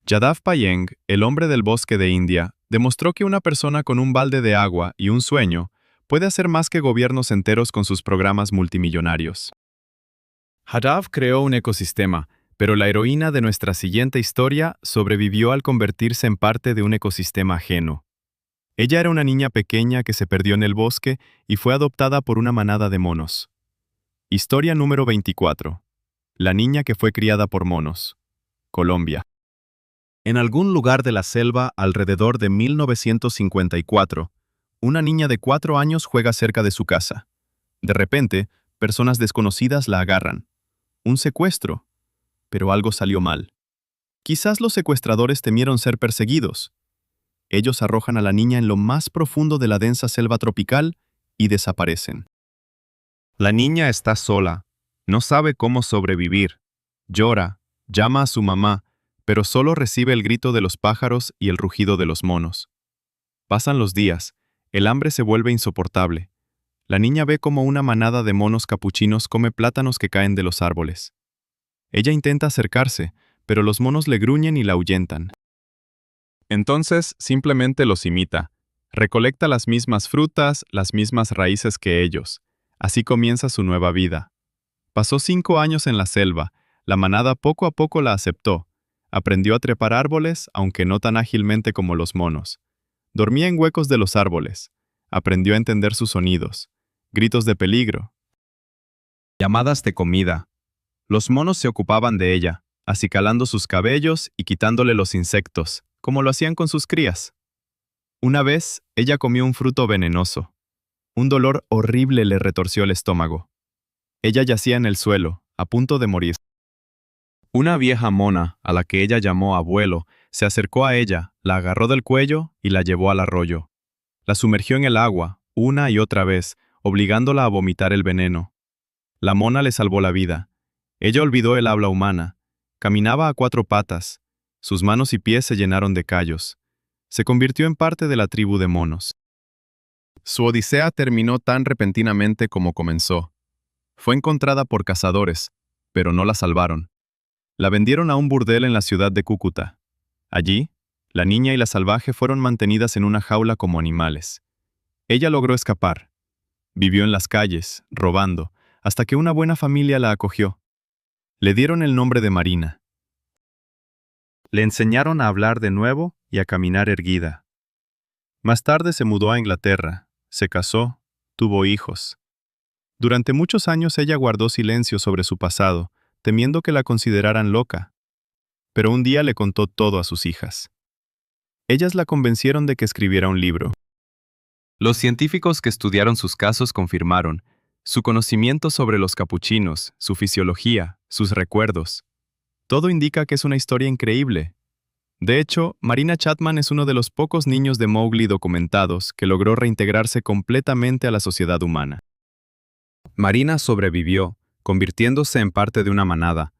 Yadav Payeng, el hombre del bosque de India, demostró que una persona con un balde de agua y un sueño puede hacer más que gobiernos enteros con sus programas multimillonarios. Yadav creó un ecosistema, pero la heroína de nuestra siguiente historia sobrevivió al convertirse en parte de un ecosistema ajeno. Ella era una niña pequeña que se perdió en el bosque y fue adoptada por una manada de monos. Historia número 24. La niña que fue criada por monos. Colombia. En algún lugar de la selva, alrededor de 1954, una niña de 4 años juega cerca de su casa. De repente, personas desconocidas la agarran. Un secuestro. Pero algo salió mal. Quizás los secuestradores temieron ser perseguidos. Ellos arrojan a la niña en lo más profundo de la densa selva tropical y desaparecen. La niña está sola. No sabe cómo sobrevivir. Llora, llama a su mamá, pero solo recibe el grito de los pájaros y el rugido de los monos. Pasan los días. El hambre se vuelve insoportable. La niña ve cómo una manada de monos capuchinos come plátanos que caen de los árboles. Ella intenta acercarse, pero los monos le gruñen y la ahuyentan. Entonces simplemente los imita. Recolecta las mismas frutas, las mismas raíces que ellos. Así comienza su nueva vida. Pasó 5 años en la selva. La manada poco a poco la aceptó. Aprendió a trepar árboles, aunque no tan ágilmente como los monos. Dormía en huecos de los árboles. Aprendió a entender sus sonidos. Gritos de peligro. Llamadas de comida. Los monos se ocupaban de ella, acicalando sus cabellos y quitándole los insectos, como lo hacían con sus crías. Una vez, ella comió un fruto venenoso. Un dolor horrible le retorció el estómago. Ella yacía en el suelo, a punto de morir. Una vieja mona, a la que ella llamó abuelo, se acercó a ella, la agarró del cuello y la llevó al arroyo. La sumergió en el agua, una y otra vez, obligándola a vomitar el veneno. La mona le salvó la vida. Ella olvidó el habla humana. Caminaba a 4 patas. Sus manos y pies se llenaron de callos. Se convirtió en parte de la tribu de monos. Su odisea terminó tan repentinamente como comenzó. Fue encontrada por cazadores, pero no la salvaron. La vendieron a un burdel en la ciudad de Cúcuta. Allí, la niña y la salvaje fueron mantenidas en una jaula como animales. Ella logró escapar. Vivió en las calles, robando, hasta que una buena familia la acogió. Le dieron el nombre de Marina. Le enseñaron a hablar de nuevo y a caminar erguida. Más tarde se mudó a Inglaterra, se casó, tuvo hijos. Durante muchos años ella guardó silencio sobre su pasado, temiendo que la consideraran loca. Pero un día le contó todo a sus hijas. Ellas la convencieron de que escribiera un libro. Los científicos que estudiaron sus casos confirmaron su conocimiento sobre los capuchinos, su fisiología, sus recuerdos. Todo indica que es una historia increíble. De hecho, Marina Chapman es uno de los pocos niños de Mowgli documentados que logró reintegrarse completamente a la sociedad humana. Marina sobrevivió, convirtiéndose en parte de una manada,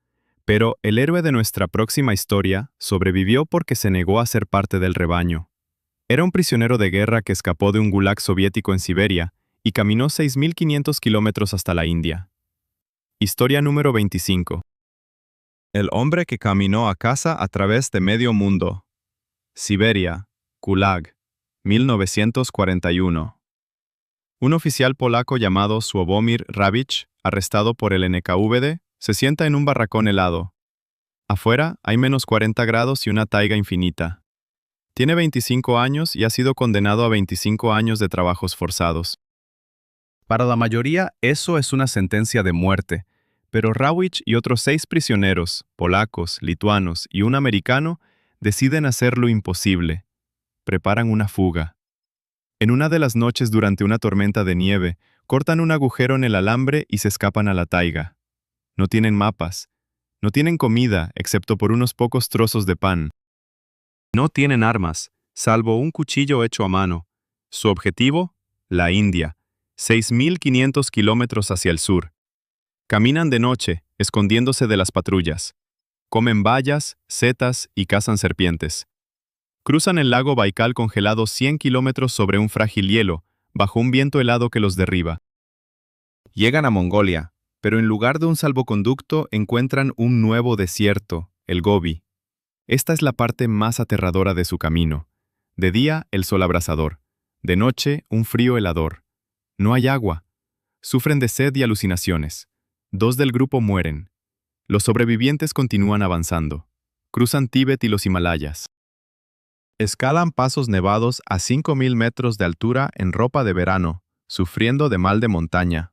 pero el héroe de nuestra próxima historia sobrevivió porque se negó a ser parte del rebaño. Era un prisionero de guerra que escapó de un gulag soviético en Siberia y caminó 6.500 kilómetros hasta la India. Historia número 25. El hombre que caminó a casa a través de medio mundo. Siberia, Gulag, 1941. Un oficial polaco llamado Sławomir Rawicz, arrestado por el NKVD, se sienta en un barracón helado. Afuera hay menos 40 grados y una taiga infinita. Tiene 25 años y ha sido condenado a 25 años de trabajos forzados. Para la mayoría, eso es una sentencia de muerte, pero Rawicz y otros 6 prisioneros, polacos, lituanos y un americano, deciden hacer lo imposible. Preparan una fuga. En una de las noches durante una tormenta de nieve, cortan un agujero en el alambre y se escapan a la taiga. No tienen mapas. No tienen comida, excepto por unos pocos trozos de pan. No tienen armas, salvo un cuchillo hecho a mano. Su objetivo, la India, 6.500 kilómetros hacia el sur. Caminan de noche, escondiéndose de las patrullas. Comen bayas, setas y cazan serpientes. Cruzan el lago Baikal congelado 100 kilómetros sobre un frágil hielo, bajo un viento helado que los derriba. Llegan a Mongolia, pero en lugar de un salvoconducto encuentran un nuevo desierto, el Gobi. Esta es la parte más aterradora de su camino. De día, el sol abrasador. De noche, un frío helador. No hay agua. Sufren de sed y alucinaciones. 2 del grupo mueren. Los sobrevivientes continúan avanzando. Cruzan Tíbet y los Himalayas. Escalan pasos nevados a 5.000 metros de altura en ropa de verano, sufriendo de mal de montaña.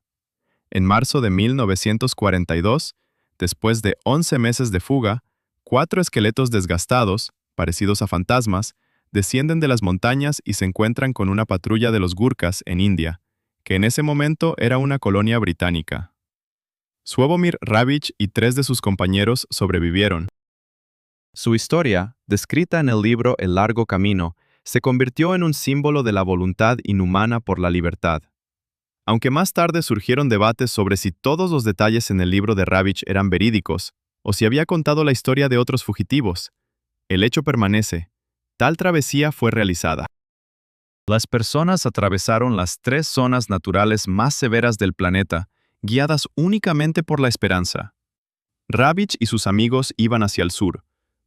En marzo de 1942, después de 11 meses de fuga, 4 esqueletos desgastados, parecidos a fantasmas, descienden de las montañas y se encuentran con una patrulla de los Gurkhas en India, que en ese momento era una colonia británica. Sławomir Rawicz y 3 de sus compañeros sobrevivieron. Su historia, descrita en el libro El largo camino, se convirtió en un símbolo de la voluntad inhumana por la libertad. Aunque más tarde surgieron debates sobre si todos los detalles en el libro de Rawicz eran verídicos, o si había contado la historia de otros fugitivos, el hecho permanece: tal travesía fue realizada. Las personas atravesaron las 3 zonas naturales más severas del planeta, guiadas únicamente por la esperanza. Rawicz y sus amigos iban hacia el sur,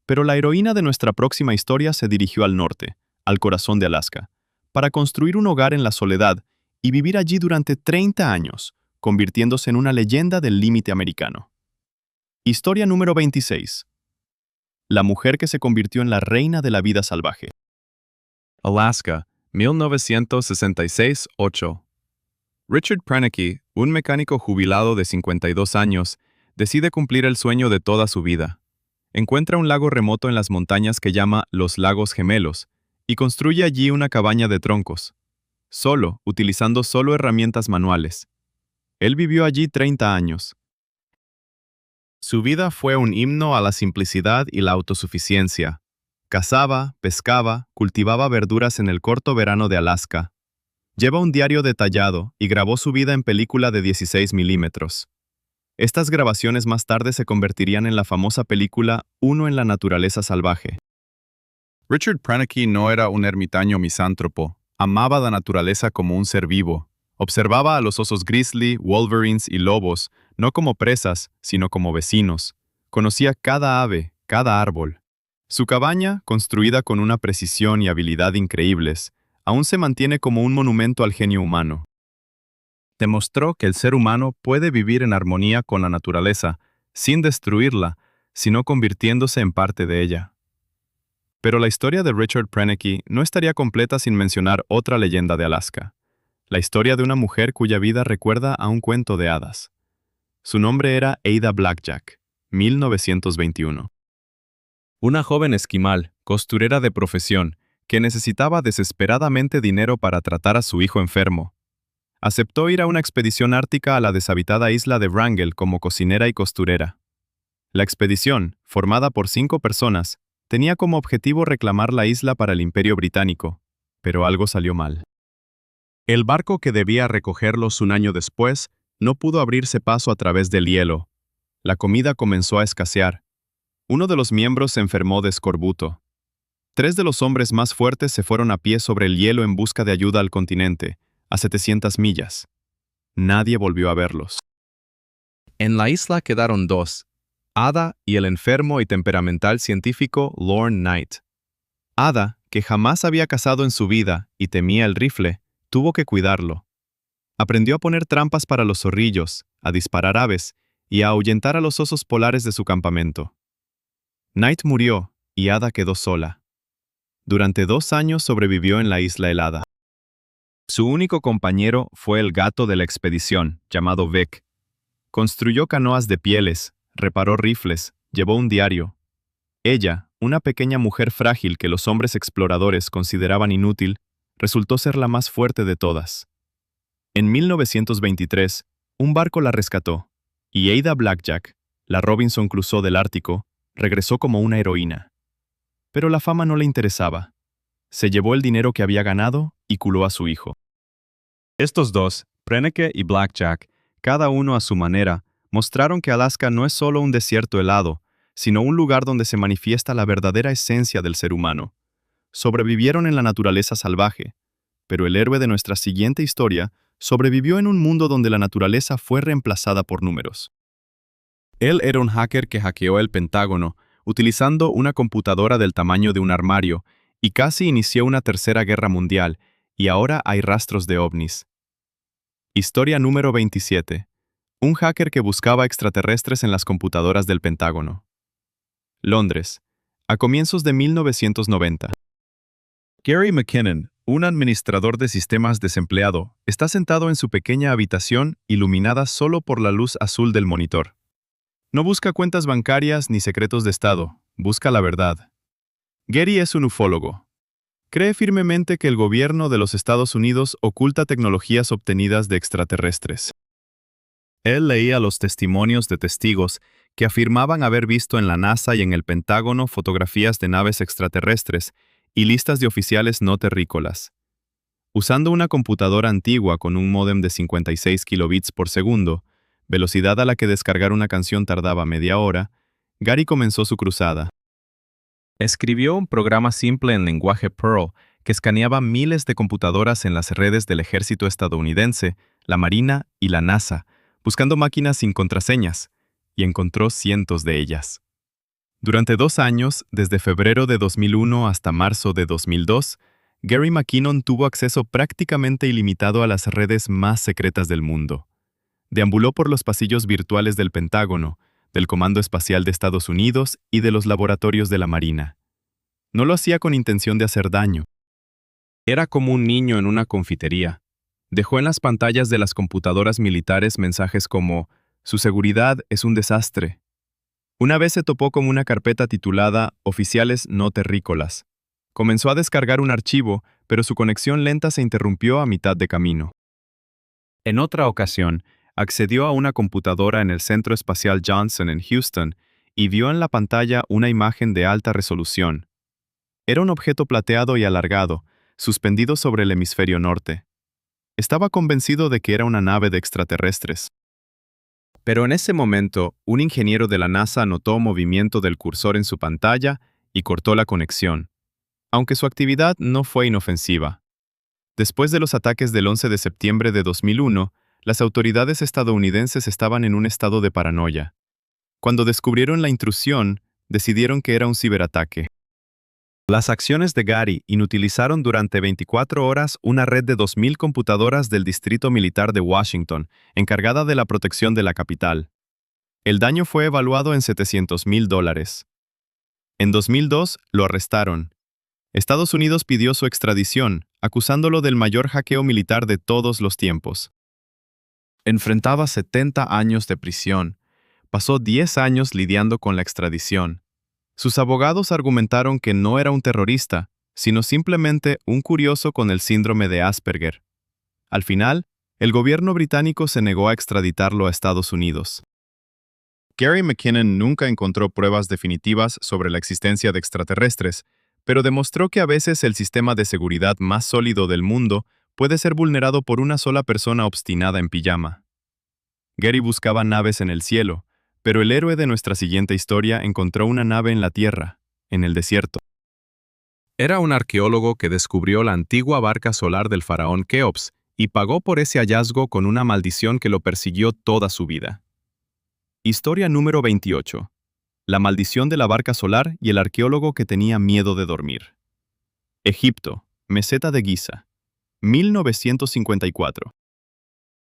pero la heroína de nuestra próxima historia se dirigió al norte, al corazón de Alaska, para construir un hogar en la soledad y vivir allí durante 30 años, convirtiéndose en una leyenda del límite americano. Historia número 26. La mujer que se convirtió en la reina de la vida salvaje. Alaska, 1966-8. Richard Prenneke, un mecánico jubilado de 52 años, decide cumplir el sueño de toda su vida. Encuentra un lago remoto en las montañas que llama Los Lagos Gemelos y construye allí una cabaña de troncos, utilizando solo herramientas manuales. Él vivió allí 30 años. Su vida fue un himno a la simplicidad y la autosuficiencia. Cazaba, pescaba, cultivaba verduras en el corto verano de Alaska. Lleva un diario detallado y grabó su vida en película de 16 milímetros. Estas grabaciones más tarde se convertirían en la famosa película Uno en la naturaleza salvaje. Richard Prenneke no era un ermitaño misántropo. Amaba la naturaleza como un ser vivo. Observaba a los osos grizzly, wolverines y lobos, no como presas, sino como vecinos. Conocía cada ave, cada árbol. Su cabaña, construida con una precisión y habilidad increíbles, aún se mantiene como un monumento al genio humano. Demostró que el ser humano puede vivir en armonía con la naturaleza, sin destruirla, sino convirtiéndose en parte de ella. Pero la historia de Richard Prenneke no estaría completa sin mencionar otra leyenda de Alaska. La historia de una mujer cuya vida recuerda a un cuento de hadas. Su nombre era Ada Blackjack, 1921. Una joven esquimal, costurera de profesión, que necesitaba desesperadamente dinero para tratar a su hijo enfermo. Aceptó ir a una expedición ártica a la deshabitada isla de Wrangell como cocinera y costurera. La expedición, formada por 5 personas, tenía como objetivo reclamar la isla para el Imperio Británico, pero algo salió mal. El barco que debía recogerlos un año después no pudo abrirse paso a través del hielo. La comida comenzó a escasear. Uno de los miembros se enfermó de escorbuto. 3 de los hombres más fuertes se fueron a pie sobre el hielo en busca de ayuda al continente, a 700 millas. Nadie volvió a verlos. En la isla quedaron 2, Ada y el enfermo y temperamental científico Lorne Knight. Ada, que jamás había cazado en su vida y temía el rifle, tuvo que cuidarlo. Aprendió a poner trampas para los zorrillos, a disparar aves y a ahuyentar a los osos polares de su campamento. Knight murió y Ada quedó sola. Durante 2 años sobrevivió en la isla helada. Su único compañero fue el gato de la expedición, llamado Vic. Construyó canoas de pieles, reparó rifles, llevó un diario. Ella, una pequeña mujer frágil que los hombres exploradores consideraban inútil, resultó ser la más fuerte de todas. En 1923, un barco la rescató, y Ada Blackjack, la Robinson Crusoe del Ártico, regresó como una heroína. Pero la fama no le interesaba. Se llevó el dinero que había ganado y culó a su hijo. Estos 2, Prenneke y Blackjack, cada uno a su manera, mostraron que Alaska no es solo un desierto helado, sino un lugar donde se manifiesta la verdadera esencia del ser humano. Sobrevivieron en la naturaleza salvaje, pero el héroe de nuestra siguiente historia sobrevivió en un mundo donde la naturaleza fue reemplazada por números. Él era un hacker que hackeó el Pentágono, utilizando una computadora del tamaño de un armario, y casi inició una tercera guerra mundial, y ahora hay rastros de ovnis. Historia número 27. Un hacker que buscaba extraterrestres en las computadoras del Pentágono. Londres, a comienzos de 1990. Gary McKinnon, un administrador de sistemas desempleado, está sentado en su pequeña habitación iluminada solo por la luz azul del monitor. No busca cuentas bancarias ni secretos de Estado, busca la verdad. Gary es un ufólogo. Cree firmemente que el gobierno de los Estados Unidos oculta tecnologías obtenidas de extraterrestres. Él leía los testimonios de testigos que afirmaban haber visto en la NASA y en el Pentágono fotografías de naves extraterrestres y listas de oficiales no terrícolas. Usando una computadora antigua con un módem de 56 kilobits por segundo, velocidad a la que descargar una canción tardaba media hora, Gary comenzó su cruzada. Escribió un programa simple en lenguaje Perl que escaneaba miles de computadoras en las redes del ejército estadounidense, la Marina y la NASA, buscando máquinas sin contraseñas, y encontró cientos de ellas. Durante 2 años, desde febrero de 2001 hasta marzo de 2002, Gary McKinnon tuvo acceso prácticamente ilimitado a las redes más secretas del mundo. Deambuló por los pasillos virtuales del Pentágono, del Comando Espacial de Estados Unidos y de los laboratorios de la Marina. No lo hacía con intención de hacer daño. Era como un niño en una confitería. Dejó en las pantallas de las computadoras militares mensajes como «Su seguridad es un desastre». Una vez se topó con una carpeta titulada «Oficiales no terrícolas». Comenzó a descargar un archivo, pero su conexión lenta se interrumpió a mitad de camino. En otra ocasión, accedió a una computadora en el Centro Espacial Johnson en Houston y vio en la pantalla una imagen de alta resolución. Era un objeto plateado y alargado, suspendido sobre el hemisferio norte. Estaba convencido de que era una nave de extraterrestres. Pero en ese momento, un ingeniero de la NASA notó movimiento del cursor en su pantalla y cortó la conexión, aunque su actividad no fue inofensiva. Después de los ataques del 11 de septiembre de 2001, las autoridades estadounidenses estaban en un estado de paranoia. Cuando descubrieron la intrusión, decidieron que era un ciberataque. Las acciones de Gary inutilizaron durante 24 horas una red de 2.000 computadoras del Distrito Militar de Washington, encargada de la protección de la capital. El daño fue evaluado en $700,000. En 2002, lo arrestaron. Estados Unidos pidió su extradición, acusándolo del mayor hackeo militar de todos los tiempos. Enfrentaba 70 años de prisión. Pasó 10 años lidiando con la extradición. Sus abogados argumentaron que no era un terrorista, sino simplemente un curioso con el síndrome de Asperger. Al final, el gobierno británico se negó a extraditarlo a Estados Unidos. Gary McKinnon nunca encontró pruebas definitivas sobre la existencia de extraterrestres, pero demostró que a veces el sistema de seguridad más sólido del mundo puede ser vulnerado por una sola persona obstinada en pijama. Gary buscaba naves en el cielo, pero el héroe de nuestra siguiente historia encontró una nave en la Tierra, en el desierto. Era un arqueólogo que descubrió la antigua barca solar del faraón Keops y pagó por ese hallazgo con una maldición que lo persiguió toda su vida. Historia número 28. La maldición de la barca solar y el arqueólogo que tenía miedo de dormir. Egipto, meseta de Giza, 1954.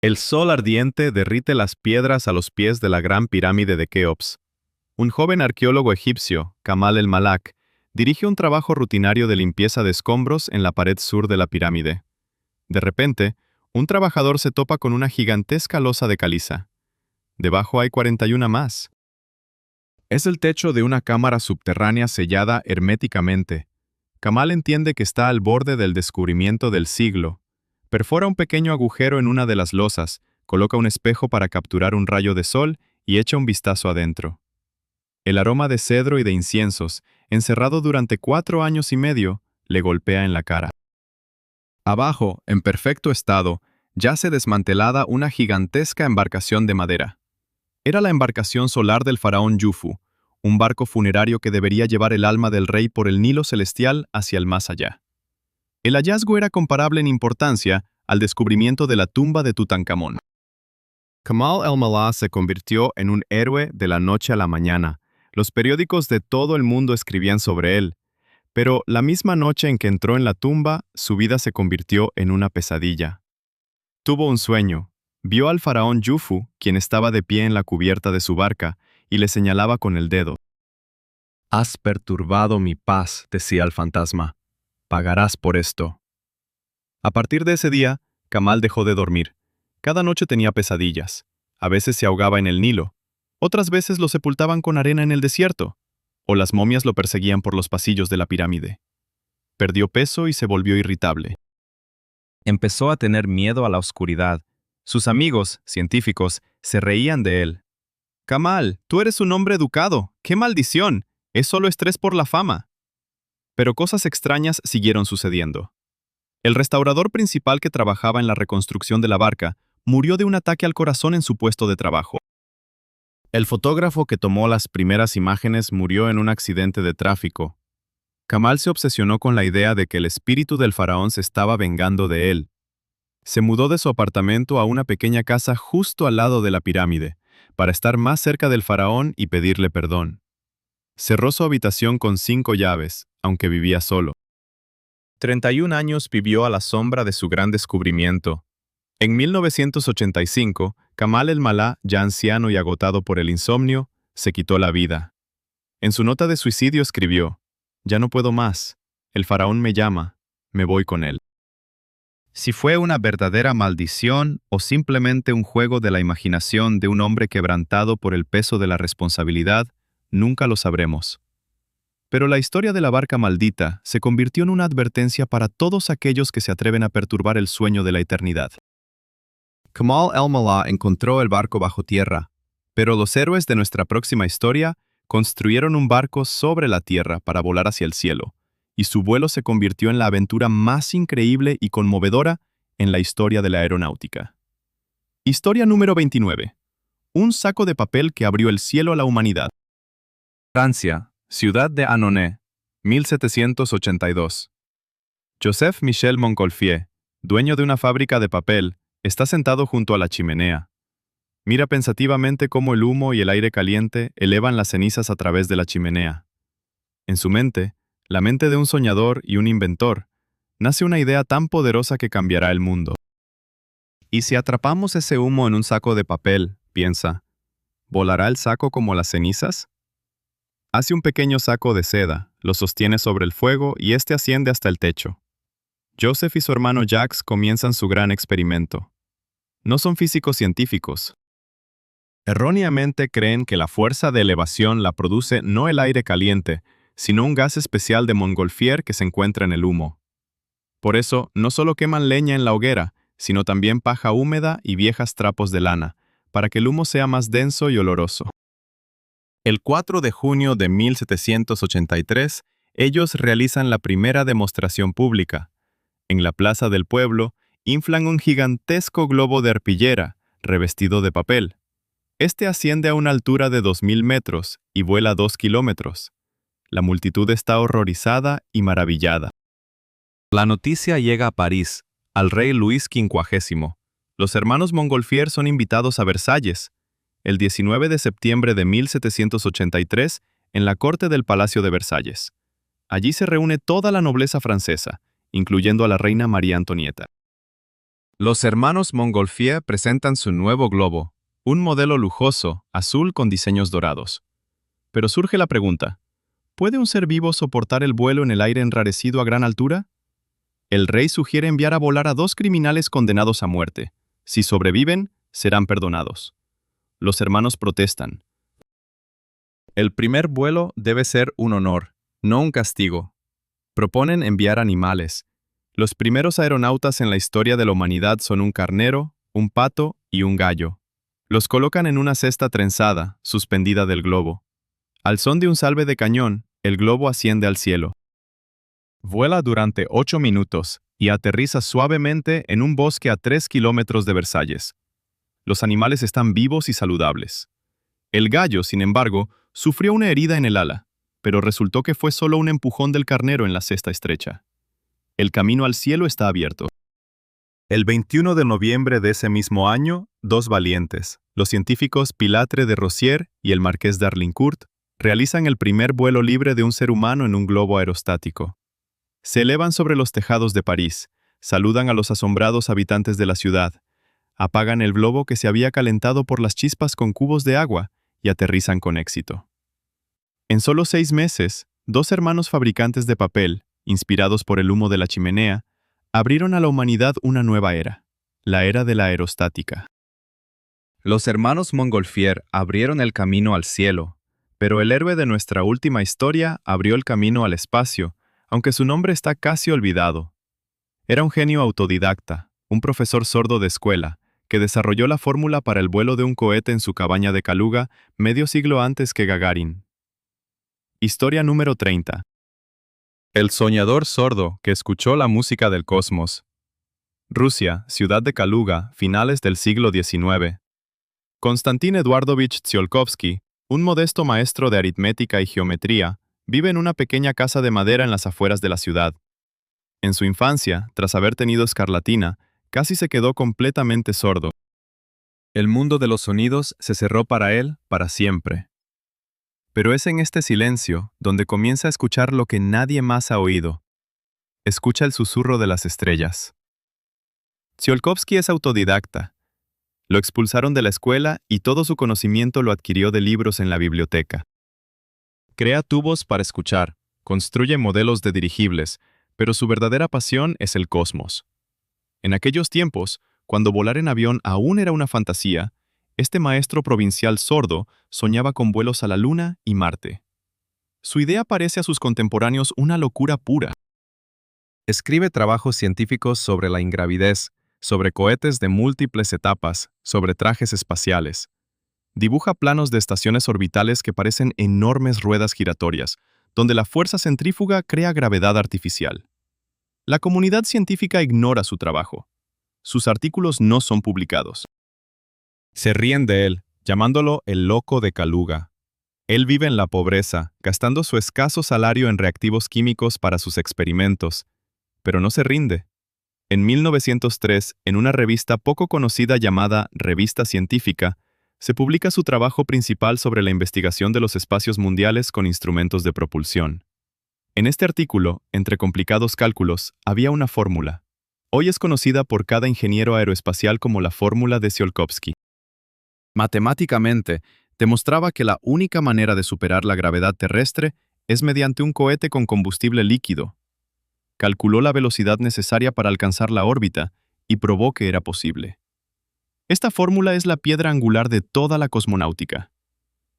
El sol ardiente derrite las piedras a los pies de la gran pirámide de Keops. Un joven arqueólogo egipcio, Kamal el-Malak, dirige un trabajo rutinario de limpieza de escombros en la pared sur de la pirámide. De repente, un trabajador se topa con una gigantesca losa de caliza. Debajo hay 41 más. Es el techo de una cámara subterránea sellada herméticamente. Kamal entiende que está al borde del descubrimiento del siglo. Perfora un pequeño agujero en una de las losas, coloca un espejo para capturar un rayo de sol y echa un vistazo adentro. El aroma de cedro y de inciensos, encerrado durante 4 años y medio, le golpea en la cara. Abajo, en perfecto estado, yace desmantelada una gigantesca embarcación de madera. Era la embarcación solar del faraón Jufu, un barco funerario que debería llevar el alma del rey por el Nilo celestial hacia el más allá. El hallazgo era comparable en importancia al descubrimiento de la tumba de Tutankamón. Kamal el-Malak se convirtió en un héroe de la noche a la mañana, Los periódicos de todo el mundo escribían sobre él, pero la misma noche en que entró en la tumba, su vida se convirtió en una pesadilla. Tuvo un sueño. Vio al faraón Jufu, quien estaba de pie en la cubierta de su barca, y le señalaba con el dedo. «Has perturbado mi paz», decía el fantasma. «Pagarás por esto». A partir de ese día, Kamal dejó de dormir. Cada noche tenía pesadillas. A veces se ahogaba en el Nilo. Otras veces lo sepultaban con arena en el desierto. O las momias lo perseguían por los pasillos de la pirámide. Perdió peso y se volvió irritable. Empezó a tener miedo a la oscuridad. Sus amigos, científicos, se reían de él. «Kamal, tú eres un hombre educado. ¡Qué maldición! Es solo estrés por la fama». Pero cosas extrañas siguieron sucediendo. El restaurador principal que trabajaba en la reconstrucción de la barca murió de un ataque al corazón en su puesto de trabajo. El fotógrafo que tomó las primeras imágenes murió en un accidente de tráfico. Kamal se obsesionó con la idea de que el espíritu del faraón se estaba vengando de él. Se mudó de su apartamento a una pequeña casa justo al lado de la pirámide, para estar más cerca del faraón y pedirle perdón. Cerró su habitación con 5 llaves, aunque vivía solo. 31 años vivió a la sombra de su gran descubrimiento. En 1985, Kamal el-Mallah, ya anciano y agotado por el insomnio, se quitó la vida. En su nota de suicidio escribió: «Ya no puedo más. El faraón me llama. Me voy con él». Si fue una verdadera maldición o simplemente un juego de la imaginación de un hombre quebrantado por el peso de la responsabilidad, nunca lo sabremos. Pero la historia de la barca maldita se convirtió en una advertencia para todos aquellos que se atreven a perturbar el sueño de la eternidad. Kamal el-Mallah encontró el barco bajo tierra, pero los héroes de nuestra próxima historia construyeron un barco sobre la tierra para volar hacia el cielo, y su vuelo se convirtió en la aventura más increíble y conmovedora en la historia de la aeronáutica. Historia número 29. Un saco de papel que abrió el cielo a la humanidad. Francia, ciudad de Annonay, 1782. Joseph Michel Montgolfier, dueño de una fábrica de papel, está sentado junto a la chimenea. Mira pensativamente cómo el humo y el aire caliente elevan las cenizas a través de la chimenea. En su mente, la mente de un soñador y un inventor, nace una idea tan poderosa que cambiará el mundo. ¿Y si atrapamos ese humo en un saco de papel?, piensa. ¿Volará el saco como las cenizas? Hace un pequeño saco de seda, lo sostiene sobre el fuego y este asciende hasta el techo. Joseph y su hermano Jacques comienzan su gran experimento. No son físicos científicos. Erróneamente creen que la fuerza de elevación la produce no el aire caliente, sino un gas especial de Montgolfier que se encuentra en el humo. Por eso, no solo queman leña en la hoguera, sino también paja húmeda y viejas trapos de lana, para que el humo sea más denso y oloroso. El 4 de junio de 1783, ellos realizan la primera demostración pública. En la plaza del pueblo, inflan un gigantesco globo de arpillera, revestido de papel. Este asciende a una altura de 2000 metros y vuela 2 kilómetros. La multitud está horrorizada y maravillada. La noticia llega a París, al rey Luis XV. Los hermanos Montgolfier son invitados a Versalles, el 19 de septiembre de 1783, en la corte del Palacio de Versalles. Allí se reúne toda la nobleza francesa, incluyendo a la reina María Antonieta. Los hermanos Montgolfier presentan su nuevo globo, un modelo lujoso, azul con diseños dorados. Pero surge la pregunta: ¿puede un ser vivo soportar el vuelo en el aire enrarecido a gran altura? El rey sugiere enviar a volar a 2 criminales condenados a muerte. Si sobreviven, serán perdonados. Los hermanos protestan. El primer vuelo debe ser un honor, no un castigo. Proponen enviar animales. Los primeros aeronautas en la historia de la humanidad son un carnero, un pato y un gallo. Los colocan en una cesta trenzada, suspendida del globo. Al son de un salve de cañón, el globo asciende al cielo. Vuela durante 8 minutos y aterriza suavemente en un bosque a 3 kilómetros de Versalles. Los animales están vivos y saludables. El gallo, sin embargo, sufrió una herida en el ala, pero resultó que fue solo un empujón del carnero en la cesta estrecha. El camino al cielo está abierto. El 21 de noviembre de ese mismo año, 2 valientes, los científicos Pilatre de Rosier y el marqués d'Arlincourt, realizan el primer vuelo libre de un ser humano en un globo aerostático. Se elevan sobre los tejados de París, saludan a los asombrados habitantes de la ciudad, apagan el globo que se había calentado por las chispas con cubos de agua y aterrizan con éxito. En solo 6 meses, 2 hermanos fabricantes de papel, inspirados por el humo de la chimenea, abrieron a la humanidad una nueva era, la era de la aerostática. Los hermanos Montgolfier abrieron el camino al cielo, pero el héroe de nuestra última historia abrió el camino al espacio, aunque su nombre está casi olvidado. Era un genio autodidacta, un profesor sordo de escuela, que desarrolló la fórmula para el vuelo de un cohete en su cabaña de Kaluga medio siglo antes que Gagarin. Historia número 30. El soñador sordo que escuchó la música del cosmos. Rusia, ciudad de Kaluga, finales del siglo XIX. Konstantin Eduardovich Tsiolkovsky, un modesto maestro de aritmética y geometría, vive en una pequeña casa de madera en las afueras de la ciudad. En su infancia, tras haber tenido escarlatina, casi se quedó completamente sordo. El mundo de los sonidos se cerró para él para siempre. Pero es en este silencio donde comienza a escuchar lo que nadie más ha oído. Escucha el susurro de las estrellas. Tsiolkovsky es autodidacta. Lo expulsaron de la escuela y todo su conocimiento lo adquirió de libros en la biblioteca. Crea tubos para escuchar, construye modelos de dirigibles, pero su verdadera pasión es el cosmos. En aquellos tiempos, cuando volar en avión aún era una fantasía, este maestro provincial sordo soñaba con vuelos a la Luna y Marte. Su idea parece a sus contemporáneos una locura pura. Escribe trabajos científicos sobre la ingravidez, sobre cohetes de múltiples etapas, sobre trajes espaciales. Dibuja planos de estaciones orbitales que parecen enormes ruedas giratorias, donde la fuerza centrífuga crea gravedad artificial. La comunidad científica ignora su trabajo. Sus artículos no son publicados. Se ríen de él, llamándolo el loco de Kaluga. Él vive en la pobreza, gastando su escaso salario en reactivos químicos para sus experimentos, pero no se rinde. En 1903, en una revista poco conocida llamada Revista Científica, se publica su trabajo principal sobre la investigación de los espacios mundiales con instrumentos de propulsión. En este artículo, entre complicados cálculos, había una fórmula. Hoy es conocida por cada ingeniero aeroespacial como la fórmula de Tsiolkovsky. Matemáticamente, demostraba que la única manera de superar la gravedad terrestre es mediante un cohete con combustible líquido. Calculó la velocidad necesaria para alcanzar la órbita y probó que era posible. Esta fórmula es la piedra angular de toda la cosmonáutica.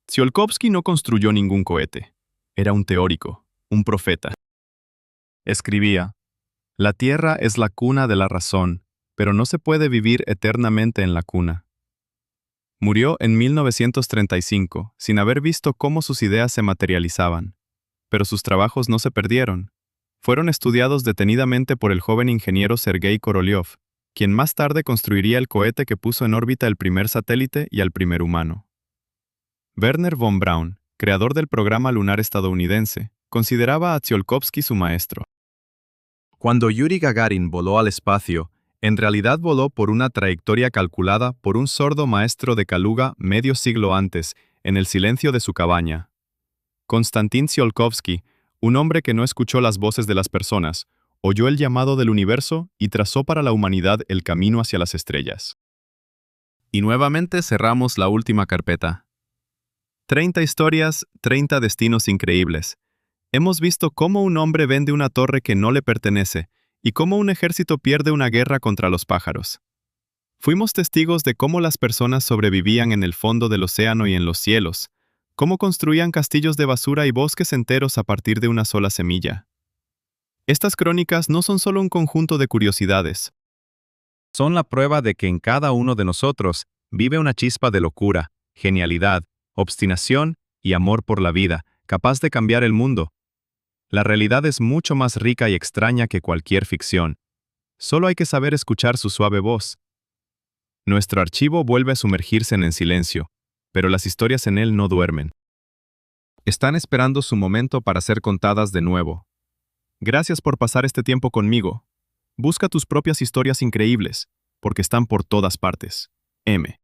Tsiolkovsky no construyó ningún cohete. Era un teórico, un profeta. Escribía: «La Tierra es la cuna de la razón, pero no se puede vivir eternamente en la cuna». Murió en 1935, sin haber visto cómo sus ideas se materializaban. Pero sus trabajos no se perdieron. Fueron estudiados detenidamente por el joven ingeniero Sergei Korolev, quien más tarde construiría el cohete que puso en órbita el primer satélite y al primer humano. Wernher von Braun, creador del programa lunar estadounidense, consideraba a Tsiolkovsky su maestro. Cuando Yuri Gagarin voló al espacio, en realidad voló por una trayectoria calculada por un sordo maestro de Kaluga medio siglo antes, en el silencio de su cabaña. Konstantin Tsiolkovsky, un hombre que no escuchó las voces de las personas, oyó el llamado del universo y trazó para la humanidad el camino hacia las estrellas. Y nuevamente cerramos la última carpeta. 30 historias, 30 destinos increíbles. Hemos visto cómo un hombre vende una torre que no le pertenece y cómo un ejército pierde una guerra contra los pájaros. Fuimos testigos de cómo las personas sobrevivían en el fondo del océano y en los cielos, cómo construían castillos de basura y bosques enteros a partir de una sola semilla. Estas crónicas no son solo un conjunto de curiosidades. Son la prueba de que en cada uno de nosotros vive una chispa de locura, genialidad, obstinación y amor por la vida, capaz de cambiar el mundo. La realidad es mucho más rica y extraña que cualquier ficción. Solo hay que saber escuchar su suave voz. Nuestro archivo vuelve a sumergirse en el silencio, pero las historias en él no duermen. Están esperando su momento para ser contadas de nuevo. Gracias por pasar este tiempo conmigo. Busca tus propias historias increíbles, porque están por todas partes. M.